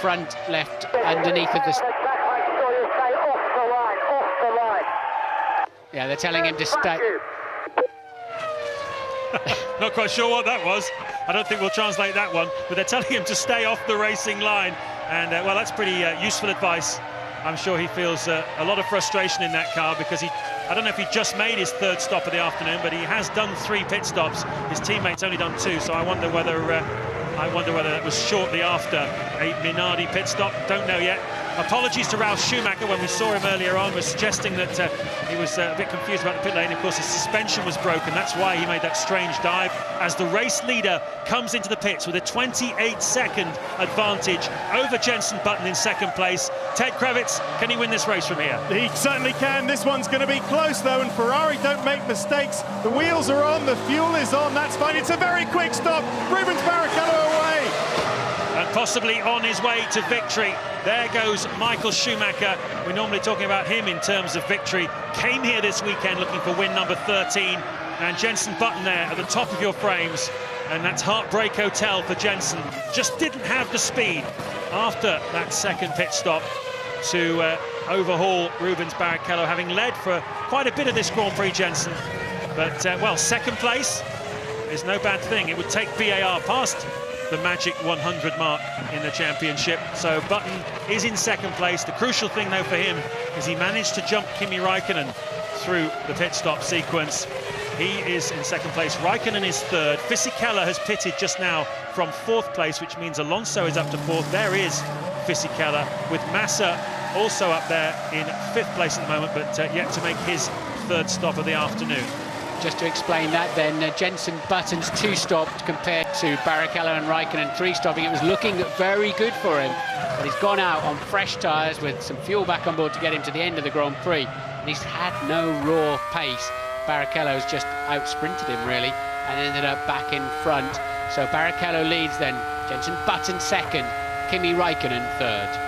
C: front left underneath of the. Yeah, they're telling him to stay.
B: Not quite sure what that was. I don't think we'll translate that one, but they're telling him to stay off the racing line. And, well, that's pretty useful advice. I'm sure he feels a lot of frustration in that car because I don't know if he just made his third stop of the afternoon, but he has done 3 pit stops. His teammate's only done 2, so I wonder whether that was shortly after a Minardi pit stop. Don't know yet. Apologies to Ralf Schumacher. When we saw him earlier on, was suggesting that he was a bit confused about the pit lane. Of course, his suspension was broken. That's why he made that strange dive. As the race leader comes into the pits with a 28-second advantage over Jenson Button in second place. Ted Kravitz, can he win this race from here?
E: He certainly can. This one's going to be close, though, and Ferrari don't make mistakes. The wheels are on, the fuel is on. That's fine. It's a very quick stop. Rubens Barrichello away.
B: And possibly on his way to victory. There goes Michael Schumacher. We're normally talking about him in terms of victory. Came here this weekend looking for win number 13. And Jenson Button there at the top of your frames. And that's Heartbreak Hotel for Jenson. Just didn't have the speed after that second pit stop to overhaul Rubens Barrichello, having led for quite a bit of this Grand Prix, Jenson. But, well, second place is no bad thing. It would take BAR past the magic 100 mark in the championship. So Button is in second place. The crucial thing, though, for him is he managed to jump Kimi Raikkonen through the pit stop sequence. He is in second place. Raikkonen is third. Fisichella has pitted just now from 4th place, which means Alonso is up to 4th. There is Fisichella, with Massa also up there in 5th place at the moment, but yet to make his 3rd stop of the afternoon.
C: Just to explain that then, Jenson Button's 2 stopped compared to Barrichello and Raikkonen 3 stopping. It was looking very good for him, but he's gone out on fresh tyres with some fuel back on board to get him to the end of the Grand Prix, and he's had no raw pace. Barrichello's just out-sprinted him, really, and ended up back in front. So Barrichello leads then, Jenson Button 2nd, Kimi Raikkonen 3rd.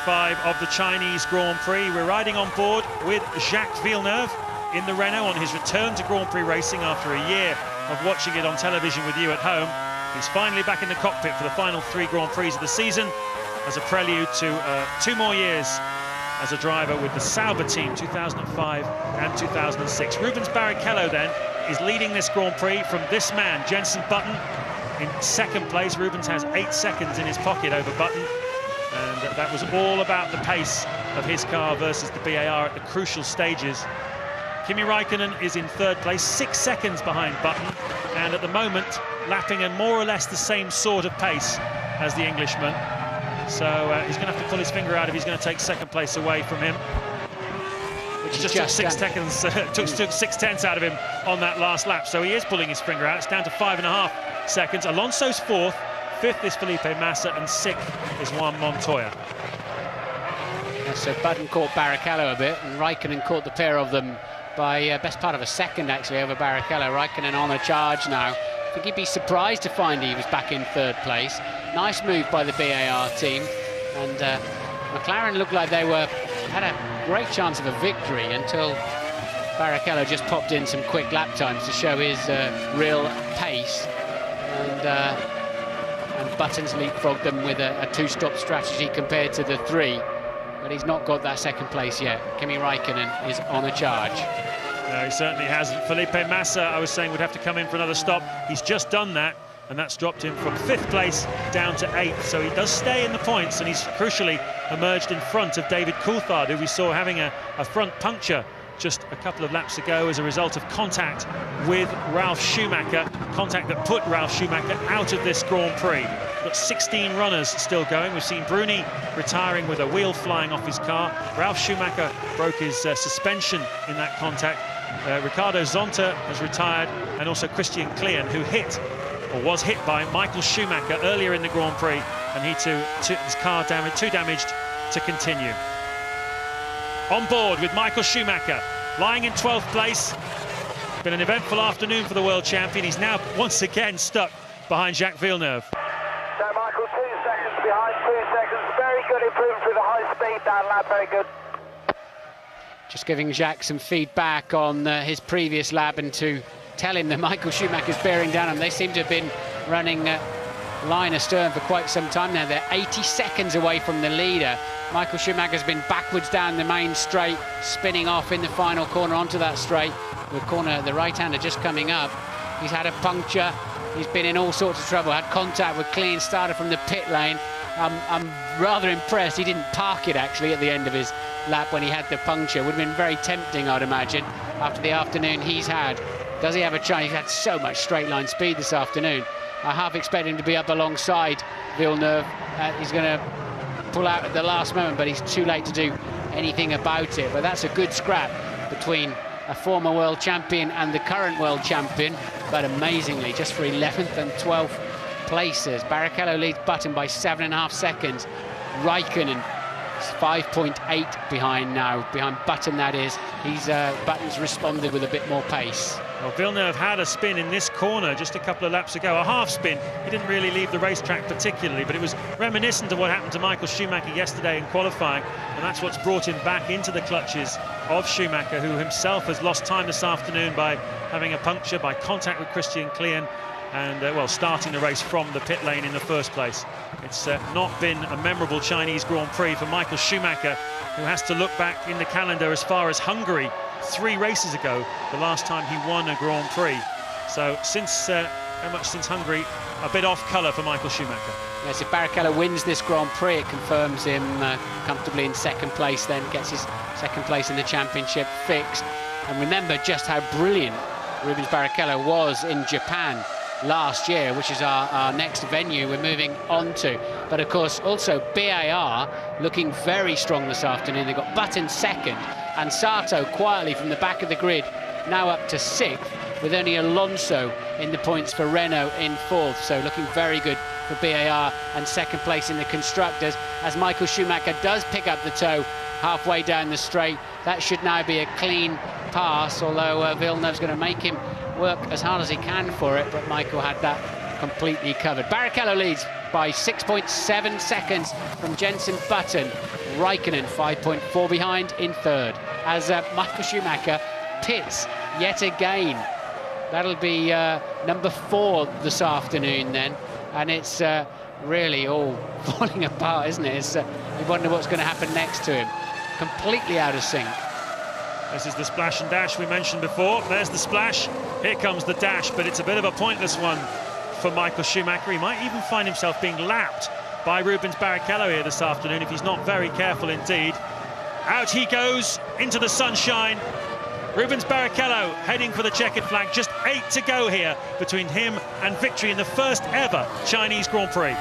B: 25 of the Chinese Grand Prix. We're riding on board with Jacques Villeneuve in the Renault on his return to Grand Prix racing after a year of watching it on television with you at home. He's finally back in the cockpit for the final 3 Grand Prix of the season as a prelude to 2 more years as a driver with the Sauber team, 2005 and 2006. Rubens Barrichello then is leading this Grand Prix from this man, Jenson Button, in second place. Rubens has 8 seconds in his pocket over Button, and that was all about the pace of his car versus the BAR at the crucial stages. Kimi Raikkonen is in third place, 6 seconds behind Button, and at the moment lapping at more or less the same sort of pace as the Englishman. So he's going to have to pull his finger out if he's going to take second place away from him, which just took 6 seconds, took 6/10 out of him on that last lap. So he is pulling his finger out. It's down to 5.5 seconds. Alonso's 4th, 5th is Felipe Massa, and 6th is Juan Montoya.
C: Yeah, so Button caught Barrichello a bit, and Raikkonen caught the pair of them by best part of a second actually over Barrichello. Raikkonen on a charge now. I think he'd be surprised to find he was back in third place. Nice move by the BAR team, and McLaren looked like they had a great chance of a victory until Barrichello just popped in some quick lap times to show his real pace, and Button's leapfrogged them with a 2-stop strategy compared to the 3, but he's not got that second place yet. Kimi Raikkonen is on a charge.
B: No, he certainly hasn't. Felipe Massa, I was saying, would have to come in for another stop. He's just done that, and that's dropped him from 5th place down to 8th. So he does stay in the points, and he's crucially emerged in front of David Coulthard, who we saw having a front puncture just a couple of laps ago as a result of contact with Ralf Schumacher, contact that put Ralf Schumacher out of this Grand Prix. We've got 16 runners still going. We've seen Bruni retiring with a wheel flying off his car. Ralf Schumacher broke his suspension in that contact. Ricardo Zonta has retired, and also Christian Klein, who was hit by Michael Schumacher earlier in the Grand Prix, and he too took his car too damaged to continue. On board with Michael Schumacher, lying in 12th place. Been an eventful afternoon for the world champion. He's now once again stuck behind Jacques Villeneuve.
D: So Michael, 2 seconds behind, 2 seconds. Very good improvement through the high speed that lap, very good.
C: Just giving Jacques some feedback on his previous lap, and to tell him that Michael Schumacher's bearing down on him. They seem to have been running line astern for quite some time now. They're 80 seconds away from the leader. Michael Schumacher's been backwards down the main straight, spinning off in the final corner onto that straight. The right-hander just coming up. He's had a puncture. He's been in all sorts of trouble. Had contact with Klein, started from the pit lane. I'm rather impressed he didn't park it actually at the end of his lap when he had the puncture. Would have been very tempting, I'd imagine, after the afternoon he's had. Does he have a chance? He's had so much straight line speed this afternoon. I half expect him to be up alongside Villeneuve. He's going to pull out at the last moment, but he's too late to do anything about it. But that's a good scrap between a former world champion and the current world champion, but amazingly just for 11th and 12th places. Barrichello leads Button by 7.5 seconds. Raikkonen 5.8 behind now, behind Button that is. Button's responded with a bit more pace.
B: Well, Villeneuve had a spin in this corner just a couple of laps ago, a half spin. He didn't really leave the racetrack particularly, but it was reminiscent of what happened to Michael Schumacher yesterday in qualifying, and that's what's brought him back into the clutches of Schumacher, who himself has lost time this afternoon by having a puncture, by contact with Christian Klein, and well, starting the race from the pit lane in the first place. It's not been a memorable Chinese Grand Prix for Michael Schumacher, who has to look back in the calendar as far as Hungary 3 races ago, the last time he won a Grand Prix. So since Hungary, a bit off colour for Michael Schumacher.
C: Yes, if Barrichello wins this Grand Prix, it confirms him comfortably in second place, then gets his second place in the championship fixed. And remember just how brilliant Rubens Barrichello was in Japan last year, which is our next venue we're moving on to. But of course also BAR looking very strong this afternoon. They've got Button second, and Sato quietly from the back of the grid now up to 6th, with only Alonso in the points for Renault in 4th. So looking very good for BAR, and second place in the constructors as Michael Schumacher does pick up the toe halfway down the straight. That should now be a clean pass, although Villeneuve's going to make him work as hard as he can for it, but Michael had that completely covered. Barrichello leads by 6.7 seconds from Jenson Button. Raikkonen 5.4 behind in third, as Michael Schumacher pits yet again. That'll be number 4 this afternoon then, and it's really all falling apart, isn't it? You wonder what's going to happen next to him. Completely out of sync.
B: This is the splash and dash we mentioned before. There's the splash, here comes the dash, but it's a bit of a pointless one for Michael Schumacher. He might even find himself being lapped by Rubens Barrichello here this afternoon if he's not very careful indeed. Out he goes into the sunshine. Rubens Barrichello heading for the checkered flag. Just 8 to go here between him and victory in the first ever Chinese Grand Prix.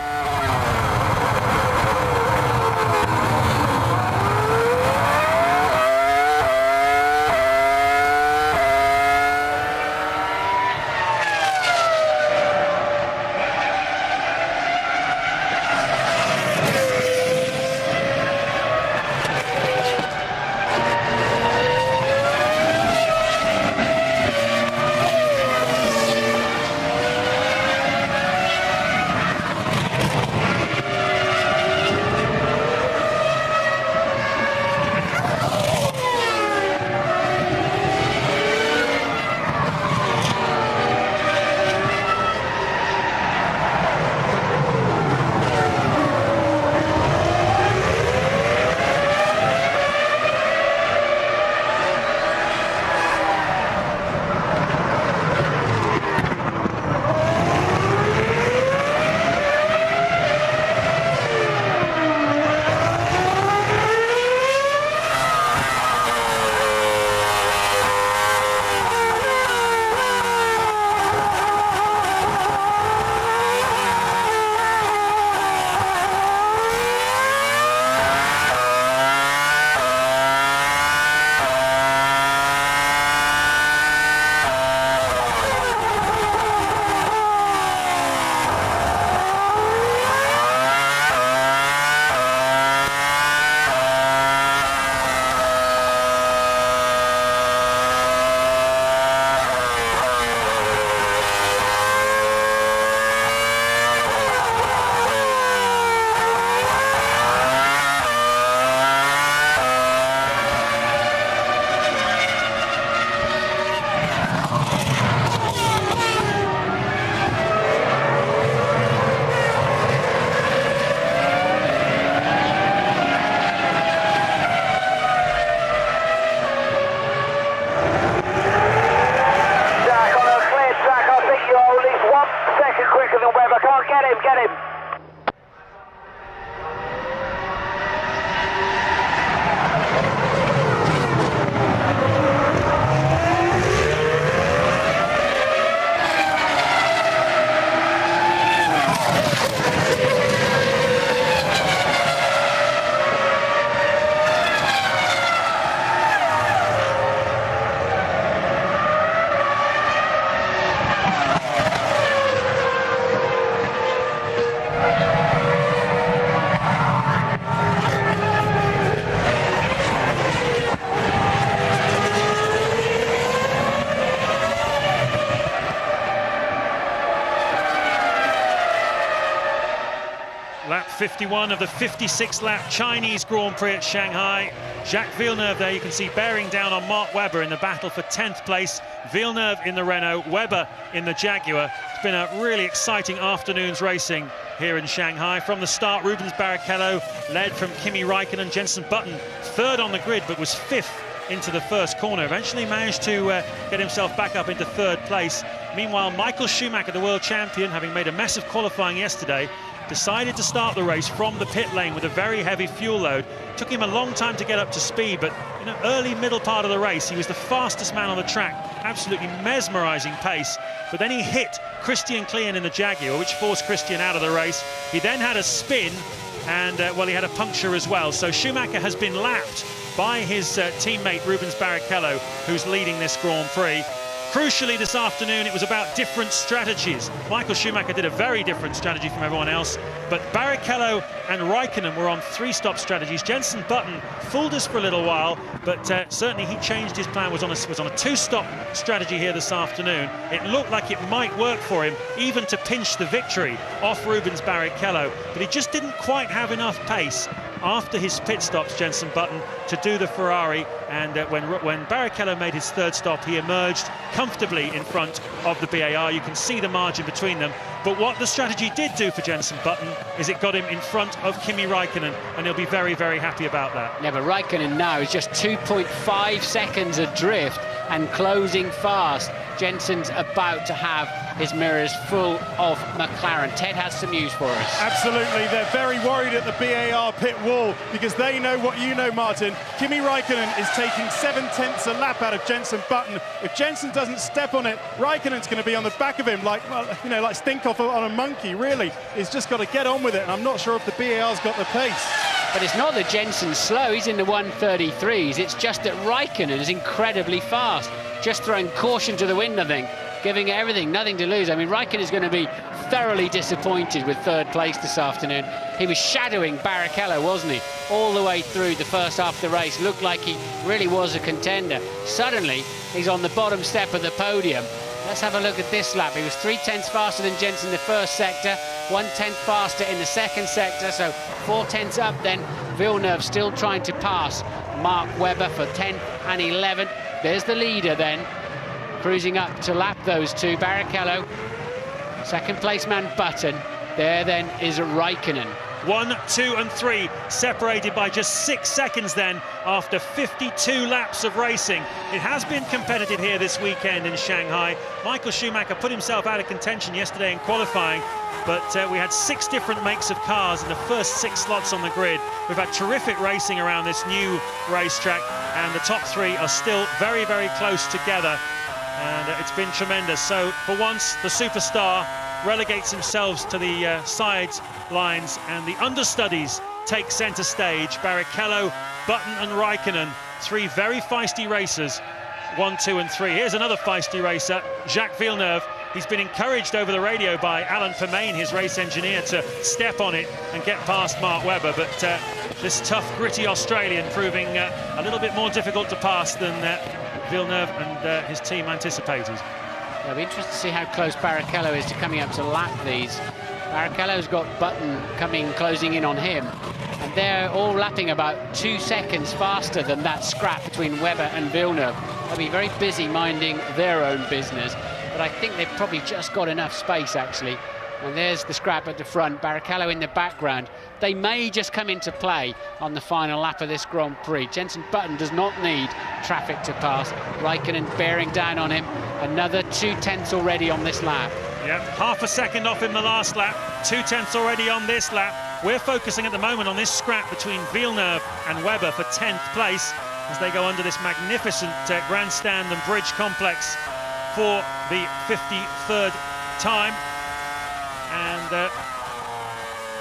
D: Get him.
B: Lap 51 of the 56-lap Chinese Grand Prix at Shanghai. Jacques Villeneuve there, you can see bearing down on Mark Webber in the battle for 10th place. Villeneuve in the Renault, Webber in the Jaguar. It's been a really exciting afternoon's racing here in Shanghai. From the start, Rubens Barrichello led from Kimi Raikkonen. Jenson Button third on the grid, but was 5th into the first corner. Eventually managed to get himself back up into 3rd place. Meanwhile, Michael Schumacher, the world champion, having made a mess of qualifying yesterday, decided to start the race from the pit lane with a very heavy fuel load. Took him a long time to get up to speed, but in an early middle part of the race, he was the fastest man on the track. Absolutely mesmerizing pace. But then he hit Christian Klien in the Jaguar, which forced Christian out of the race. He then had a spin, and well, he had a puncture as well. So Schumacher has been lapped by his teammate Rubens Barrichello, who's leading this Grand Prix. Crucially this afternoon, it was about different strategies. Michael Schumacher did a very different strategy from everyone else, but Barrichello and Raikkonen were on 3-stop strategies. Jenson Button fooled us for a little while, but certainly he changed his plan, was on a 2-stop strategy here this afternoon. It looked like it might work for him, even to pinch the victory off Rubens Barrichello, but he just didn't quite have enough pace after his pit stops, Jenson Button, to do the Ferrari, and when Barrichello made his third stop, he emerged comfortably in front of the BAR. You can see the margin between them, but what the strategy did do for Jenson Button is it got him in front of Kimi Räikkönen, and he'll be very, very happy about that.
C: Yeah, but Räikkönen now is just 2.5 seconds adrift and closing fast. Jenson's about to have his mirrors full of McLaren. Ted has some news for us.
E: Absolutely, they're very worried at the BAR pit wall because they know what you know, Martin. Kimi Räikkönen is taking 7/10 a lap out of Jenson Button. If Jenson doesn't step on it, Räikkönen's going to be on the back of him like, well, you know, like Stinkoff on a monkey, really. He's just got to get on with it, and I'm not sure if the BAR's got the pace.
C: But it's not that Jenson's slow, he's in the 133s. It's just that Räikkönen is incredibly fast. Just throwing caution to the wind, I think. Giving everything, nothing to lose. I mean, Räikkönen is going to be thoroughly disappointed with third place this afternoon. He was shadowing Barrichello, wasn't he? All the way through the first half of the race. Looked like he really was a contender. Suddenly, he's on the bottom step of the podium. Let's have a look at this lap. He was 3/10 faster than Jenson in the first sector, 1/10 faster in the second sector, so 4/10 up then. Villeneuve still trying to pass Mark Webber for 10th and 11th. There's the leader then, cruising up to lap those two. Barrichello, second place man Button. There then is Räikkönen.
B: 1, 2 and 3 separated by just 6 seconds then after 52 laps of racing. It has been competitive here this weekend in Shanghai. Michael Schumacher put himself out of contention yesterday in qualifying, but we had 6 different makes of cars in the first 6 slots on the grid. We've had terrific racing around this new racetrack, and the top 3 are still very, very close together, and it's been tremendous. So for once, the superstar relegates themselves to the sidelines, and the understudies take centre stage. Barrichello, Button and Räikkönen, 3 very feisty racers, 1, 2 and 3. Here's another feisty racer, Jacques Villeneuve. He's been encouraged over the radio by Alan Permain, his race engineer, to step on it and get past Mark Webber, but this tough, gritty Australian proving a little bit more difficult to pass than Villeneuve and his team anticipated.
C: It'll be interesting to see how close Barrichello is to coming up to lap these. Barrichello's got Button closing in on him, and they're all lapping about 2 seconds faster than that scrap between Webber and Villeneuve. They'll be very busy minding their own business, but I think they've probably just got enough space, actually. And there's the scrap at the front, Barrichello in the background. They may just come into play on the final lap of this Grand Prix. Jenson Button does not need traffic to pass. Räikkönen bearing down on him. Another 2/10 already on this lap.
B: Yeah, half a second off in the last lap, 2/10 already on this lap. We're focusing at the moment on this scrap between Villeneuve and Webber for 10th place as they go under this magnificent grandstand and bridge complex for the 53rd time. And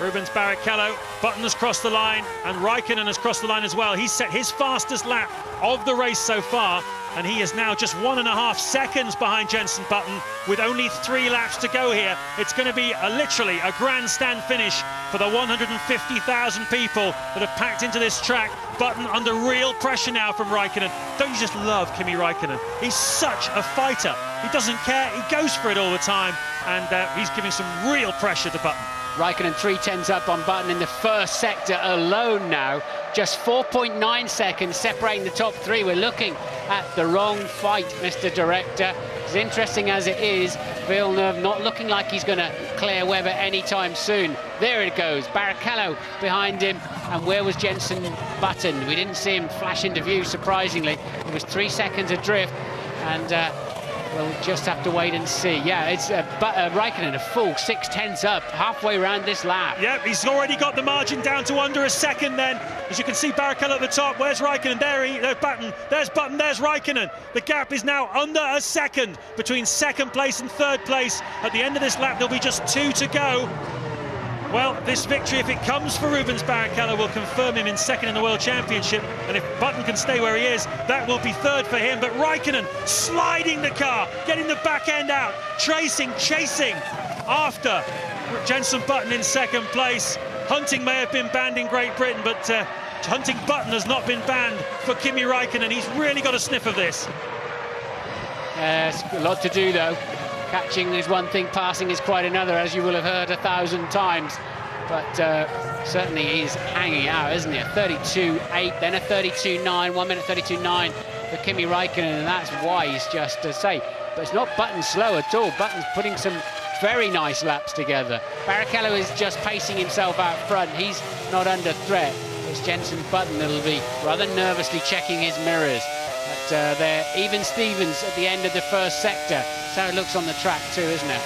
B: Rubens Barrichello, Button has crossed the line, and Räikkönen has crossed the line as well. He's set his fastest lap of the race so far, and he is now just 1.5 seconds behind Jenson Button with only 3 laps to go here. It's going to be literally a grandstand finish for the 150,000 people that have packed into this track. Button under real pressure now from Räikkönen. Don't you just love Kimi Räikkönen? He's such a fighter. He doesn't care. He goes for it all the time, and he's giving some real pressure to Button.
C: Räikkönen 3/10 up on Button in the first sector alone now. Just 4.9 seconds separating the top 3. We're looking at the wrong fight, Mr. Director. As interesting as it is, Villeneuve not looking like he's going to clear Webber anytime soon. There it goes, Barrichello behind him. And where was Jenson Button? We didn't see him flash into view, surprisingly. It was 3 seconds adrift, and we'll just have to wait and see. Yeah, it's Räikkönen a full 6/10 up, halfway around this lap.
B: Yep, he's already got the margin down to under a second then. As you can see, Barrichello at the top. Where's Räikkönen? There's Button. There's Button. There's Räikkönen. The gap is now under a second between second place and third place. At the end of this lap, there'll be just 2 to go. Well, this victory, if it comes for Rubens Barrichello, will confirm him in second in the World Championship. And if Button can stay where he is, that will be third for him. But Räikkönen sliding the car, getting the back end out, chasing after Jenson Button in second place. Hunting may have been banned in Great Britain, but hunting Button has not been banned for Kimi Räikkönen. He's really got a sniff of this.
C: It's a lot to do, though. Catching is one thing, passing is quite another, as you will have heard 1,000 times. but certainly he's hanging out, isn't he? A 32.8, then a 32.9, 1 minute 32.9 for Kimi Räikkönen, and that's why he's just to say. But it's not Button slow at all. Button's putting some very nice laps together. Barrichello is just pacing himself out front. He's not under threat. It's Jenson Button that'll be rather nervously checking his mirrors. But they're even Stevens at the end of the first sector. That's how it looks on the track too, isn't it?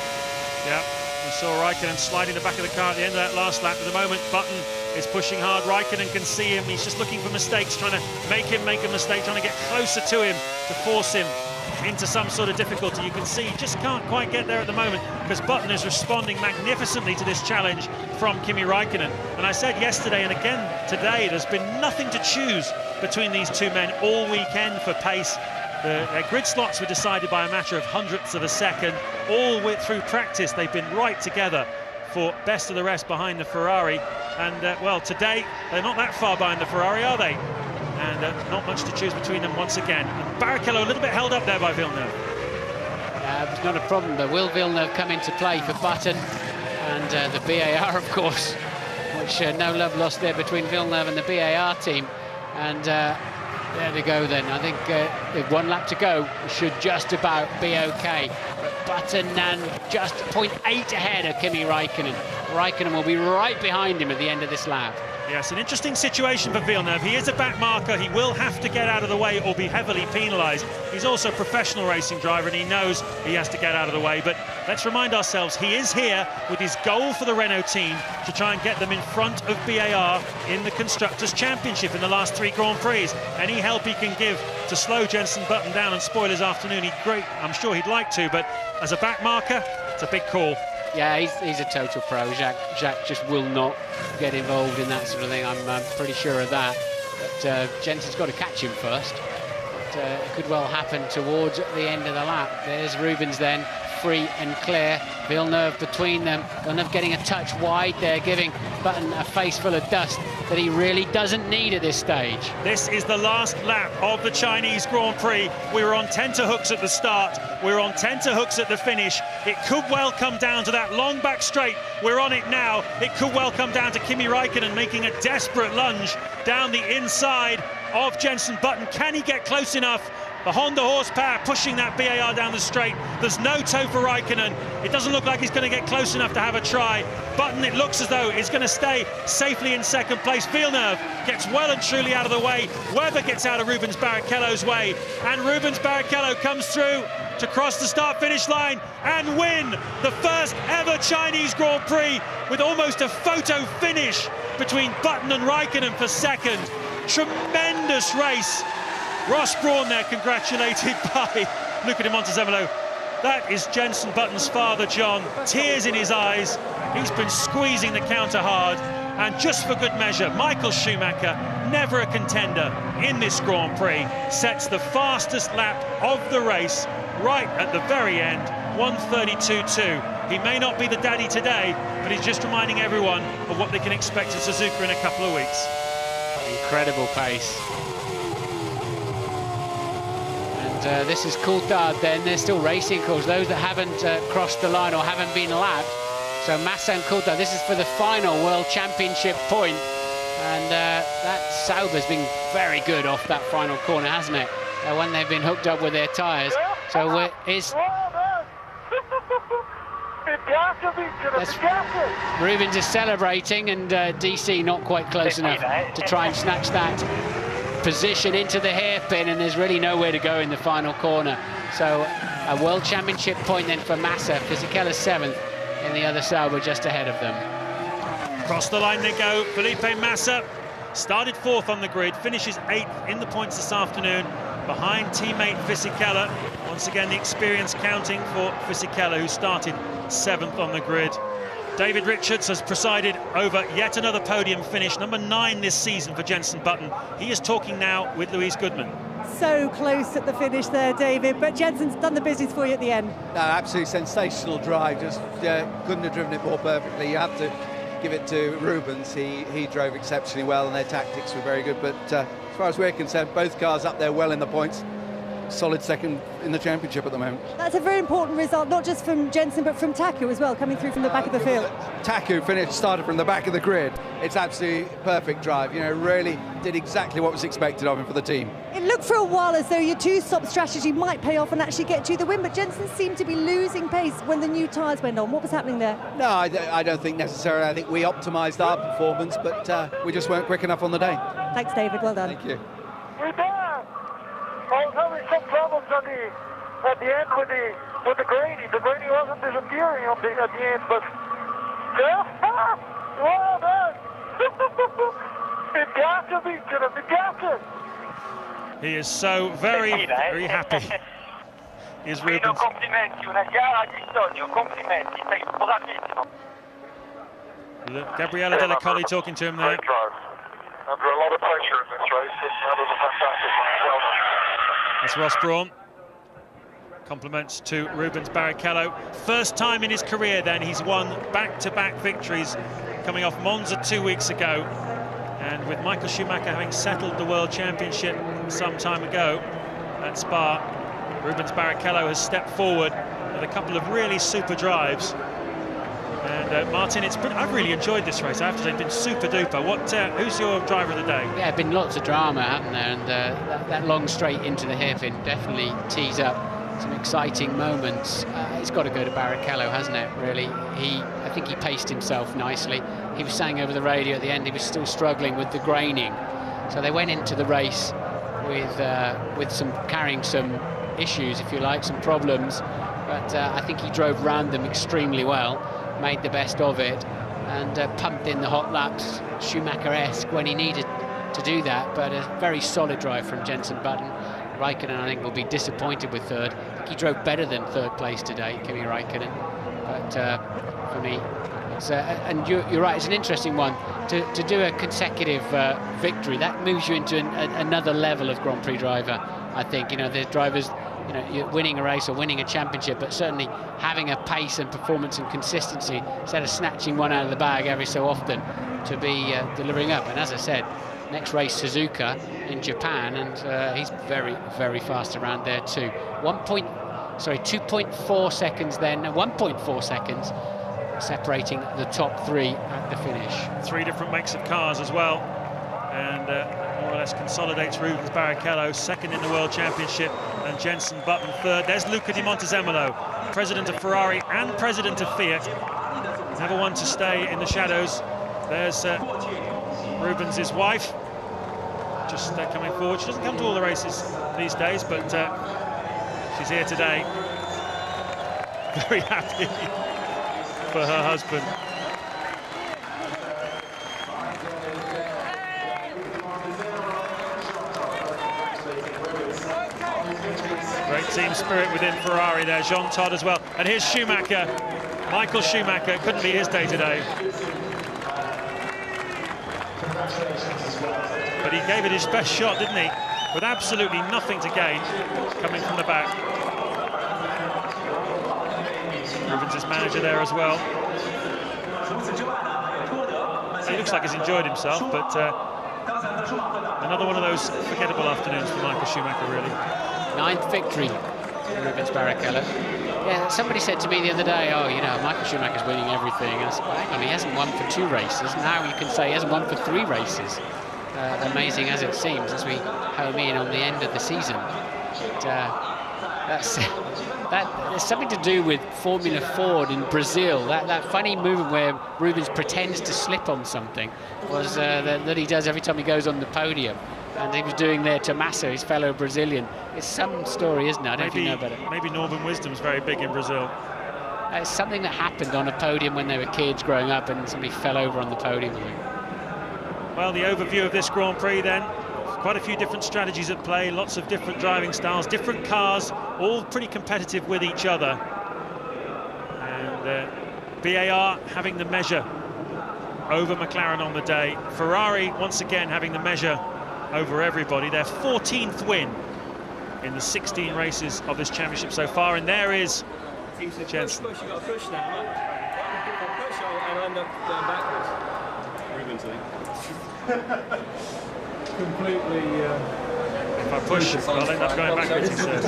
B: Yeah, we saw Räikkönen sliding the back of the car at the end of that last lap. At the moment, Button is pushing hard. Räikkönen can see him. He's just looking for mistakes, trying to make him make a mistake, trying to get closer to him to force him into some sort of difficulty. You can see he just can't quite get there at the moment because Button is responding magnificently to this challenge from Kimi Räikkönen. And I said yesterday and again today, there's been nothing to choose between these two men all weekend for pace. Their grid slots were decided by a matter of hundredths of a second. All through practice, they've been right together for best of the rest behind the Ferrari. And, well, today, they're not that far behind the Ferrari, are they? And not much to choose between them once again. And Barrichello a little bit held up there by Villeneuve.
C: It's not a problem, but will Villeneuve come into play for Button? And the BAR, of course, which no love lost there between Villeneuve and the BAR team. And there they go then. I think with 1 lap to go, should just about be okay. But Button and just 0.8 ahead of Kimi Räikkönen. Räikkönen will be right behind him at the end of this lap.
B: Yes, an interesting situation for Villeneuve. He is a back marker. He will have to get out of the way or be heavily penalised. He's also a professional racing driver and he knows he has to get out of the way. But let's remind ourselves, he is here with his goal for the Renault team to try and get them in front of BAR in the Constructors' Championship in the last 3 Grand Prix. Any help he can give to slow Jenson Button down and spoil his afternoon, I'm sure he'd like to, but as a back marker, it's a big call.
C: Yeah, he's a total pro. Jacques just will not get involved in that sort of thing. I'm pretty sure of that. But Jenson's got to catch him first. But it could well happen towards the end of the lap. There's Rubens then, free and clear. Villeneuve between them. Villeneuve getting a touch wide there, giving Button a face full of dust that he really doesn't need at this stage.
B: This is the last lap of the Chinese Grand Prix. We were on tenterhooks at the start. We're on tenterhooks at the finish. It could well come down to that long back straight. We're on it now. It could well come down to Kimi Räikkönen making a desperate lunge down the inside of Jenson Button. Can he get close enough? The Honda horsepower pushing that BAR down the straight. There's no toe for Räikkönen. It doesn't look like he's going to get close enough to have a try. Button, it looks as though he's going to stay safely in second place. Villeneuve gets well and truly out of the way. Webber gets out of Rubens Barrichello's way. And Rubens Barrichello comes through to cross the start-finish line and win the first ever Chinese Grand Prix with almost a photo finish between Button and Räikkönen for second. Tremendous race. Ross Brawn there, congratulated by Luca Di Montezemolo. That is Jenson Button's father, John. Tears in his eyes. He's been squeezing the counter hard. And just for good measure, Michael Schumacher, never a contender in this Grand Prix, sets the fastest lap of the race right at the very end, 1:32.2. He may not be the daddy today, but he's just reminding everyone of what they can expect of Suzuka in a couple of weeks.
C: Incredible pace. This is Coulthard then. They're still racing, of course, those that haven't crossed the line or haven't been lapped. So Massa and Coulthard, this is for the final World Championship point. And that Sauber's been very good off that final corner, hasn't it? When they've been hooked up with their tyres. So Rubens is celebrating and DC not quite close enough to try and snatch that position into the hairpin, and there's really nowhere to go in the final corner. So a World Championship point then for Massa. Fisichella 7th in the other Sauber just ahead of them.
B: Across the line they go. Felipe Massa started 4th on the grid, finishes 8th in the points this afternoon behind teammate Fisichella. Once again the experience counting for Fisichella, who started 7th on the grid. David Richards has presided over yet another podium finish, number 9 this season for Jenson Button. He is talking now with Louise Goodman.
F: So close at the finish there, David, but Jenson's done the business for you at the end.
H: No, absolutely sensational drive, just couldn't have driven it more perfectly. You have to give it to Rubens. He drove exceptionally well and their tactics were very good, but as far as we're concerned, both cars up there well in the points. solid second in the championship at the moment.
F: That's a very important result, not just from Jensen, but from Taku as well, coming through from the back of the field.
H: Taku started from the back of the grid. It's absolutely perfect drive. You know, really did exactly what was expected of him for the team.
F: It looked for a while as though your two-stop strategy might pay off and actually get you the win, but Jensen seemed to be losing pace when the new tyres went on. What was happening there?
H: No, I don't think necessarily. I think we optimised our performance, but we just weren't quick enough on the day.
F: Thanks, David. Well done.
H: Thank you.
D: We're there. I was having some problems at the end with the grading. The grading wasn't disappearing at the end, but yeah, well done. It got to be, it got to.
B: He is so very happy. Here's Rubens.
D: Complimenti, una gara di sogno, complimenti, sei bravissimo.
B: Look, Gabriele Della Colli talking to him there.
D: Under a lot of pressure in this race, that was a fantastic one. Well done.
B: That's Ross Brawn. Compliments to Rubens Barrichello. First time in his career then he's won back-to-back victories, coming off Monza 2 weeks ago. And with Michael Schumacher having settled the World Championship some time ago at Spa, Rubens Barrichello has stepped forward with a couple of really super drives. And Martin, I've really enjoyed this race. I have to say, it's been super duper. Who's your driver of the day?
C: Yeah, been lots of drama, haven't there? And that long straight into the hairpin definitely tees up some exciting moments. It's got to go to Barrichello, hasn't it? Really, I think he paced himself nicely. He was saying over the radio at the end he was still struggling with the graining, so they went into the race with carrying some issues, if you like, some problems. But I think he drove round them extremely well, made the best of it, and pumped in the hot laps, Schumacher-esque when he needed to do that. But a very solid drive from Jenson Button. Raikkonen, I think, will be disappointed with third. I think he drove better than third place today, Kimi Raikkonen. But for me, it's, and you're right, it's an interesting one. To do a consecutive victory, that moves you into another level of Grand Prix driver, I think. You know, the drivers, you know, you're winning a race or winning a championship, but certainly having a pace and performance and consistency instead of snatching one out of the bag every so often, to be delivering up. And as I said, next race Suzuka in Japan, and he's very, very fast around there too. 2.4 seconds then, 1.4 seconds separating the top three at the finish.
B: Three different makes of cars as well, and more or less consolidates Rubens Barrichello second in the World Championship, and Jenson Button third. There's Luca Di Montezemolo, president of Ferrari and president of Fiat, never one to stay in the shadows. There's Rubens' wife, just coming forward. She doesn't come to all the races these days, but she's here today. Very happy for her husband. Great team spirit within Ferrari there. Jean Todt as well. And here's Schumacher, Michael Schumacher. Couldn't be his day today. But he gave it his best shot, didn't he? With absolutely nothing to gain, coming from the back. Rubens' manager there as well. He looks like he's enjoyed himself, but another one of those forgettable afternoons for Michael Schumacher, really. 9th victory for Rubens Barrichello.
C: Yeah, somebody said to me the other day, oh, you know, Michael Schumacher's winning everything. And I said, well, hang on, he hasn't won for 2 races. Now you can say he hasn't won for 3 races. Amazing as it seems, as we home in on the end of the season. But, there's something to do with Formula Ford in Brazil. That funny movement where Rubens pretends to slip on something was that he does every time he goes on the podium. And he was doing there to Massa, his fellow Brazilian. It's some story, isn't it? I don't know if you know about it.
B: Maybe Northern Wisdom's very big in Brazil.
C: It's something that happened on a podium when they were kids growing up, and somebody fell over on the podium.
B: Well, the overview of this Grand Prix then. Quite a few different strategies at play, lots of different driving styles, different cars, all pretty competitive with each other. And BAR having the measure over McLaren on the day. Ferrari once again having the measure over everybody. Their 14th win in the 16 races of this championship so far, and there is Jenson.
I: You got to push now. Push and end up going backwards. Rubens, I think. Completely
B: If I push, I'll end up going backwards, he says.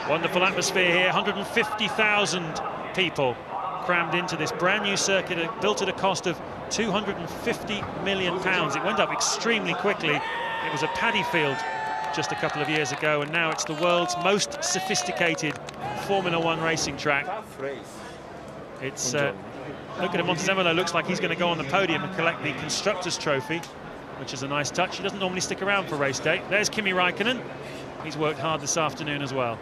B: Wonderful atmosphere here, 150,000 people crammed into this brand new circuit, built at a cost of £250 million. It went up extremely quickly. It was a paddy field just a couple of years ago, and now it's the world's most sophisticated Formula One racing track. It's look at Montezemolo, looks like he's going to go on the podium and collect the Constructors' Trophy, which is a nice touch. He doesn't normally stick around for race day. There's Kimi Räikkönen. He's worked hard this afternoon as well.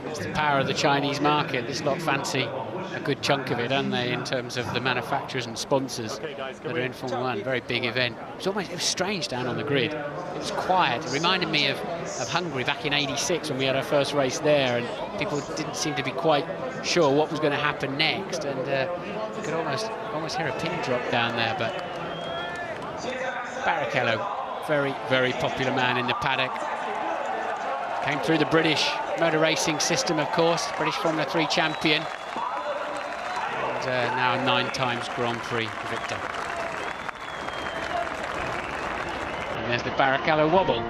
C: It's the power of the Chinese market. This lot fancy a good chunk of it, don't they, in terms of the manufacturers and sponsors that are in Formula One. Very big event. It was strange down on the grid. It was quiet. It reminded me of Hungary back in '86 when we had our first race there, and people didn't seem to be quite sure what was going to happen next, and you could almost hear a pin drop down there. But Barrichello, very, very popular man in the paddock. Came through the British motor racing system, of course, British Formula 3 champion, and now a 9 times Grand Prix victor. And there's the Barrichello wobble.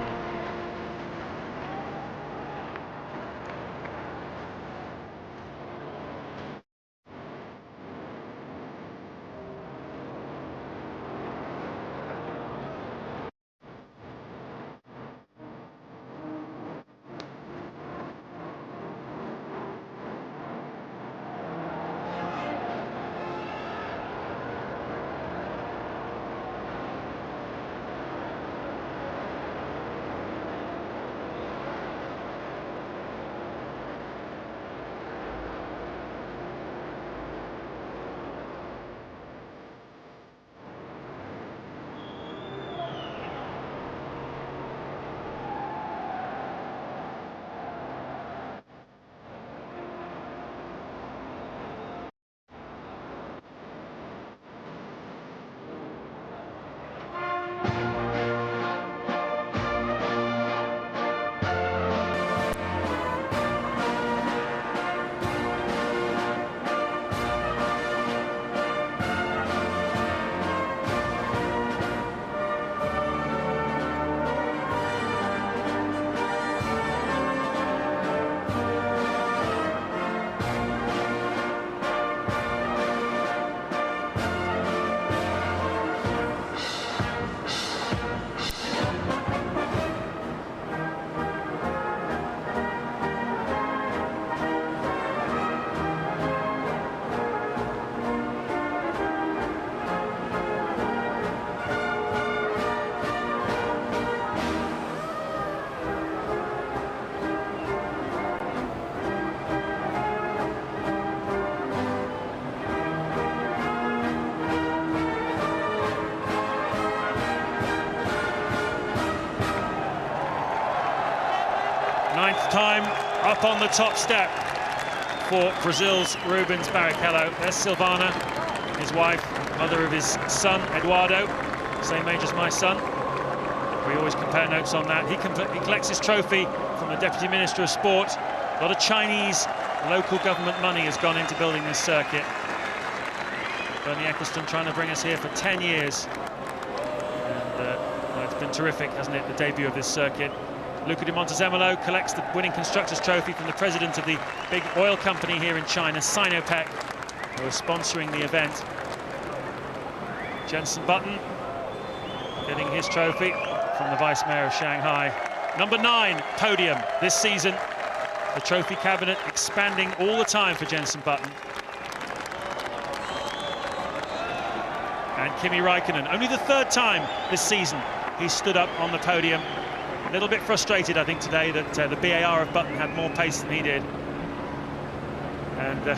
B: Time up on the top step for Brazil's Rubens Barrichello. There's Silvana, his wife, mother of his son, Eduardo, same age as my son. We always compare notes on that. He collects his trophy from the Deputy Minister of Sport. A lot of Chinese local government money has gone into building this circuit. Bernie Eccleston trying to bring us here for 10 years. And well, it's been terrific, hasn't it, the debut of this circuit. Luca Di Montezemolo collects the winning Constructors' Trophy from the president of the big oil company here in China, Sinopec, who are sponsoring the event. Jenson Button getting his trophy from the Vice Mayor of Shanghai. Number 9 podium this season. The trophy cabinet expanding all the time for Jenson Button. And Kimi Räikkönen, only the 3rd time this season he stood up on the podium. A little bit frustrated, I think, today that the BAR of Button had more pace than he did. And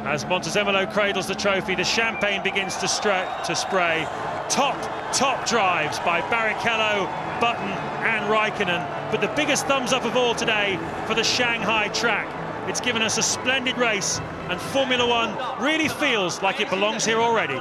B: as Montezemolo cradles the trophy, the champagne begins to spray. Top drives by Barrichello, Button and Räikkönen. But the biggest thumbs up of all today for the Shanghai track. It's given us a splendid race, and Formula One really feels like it belongs here already.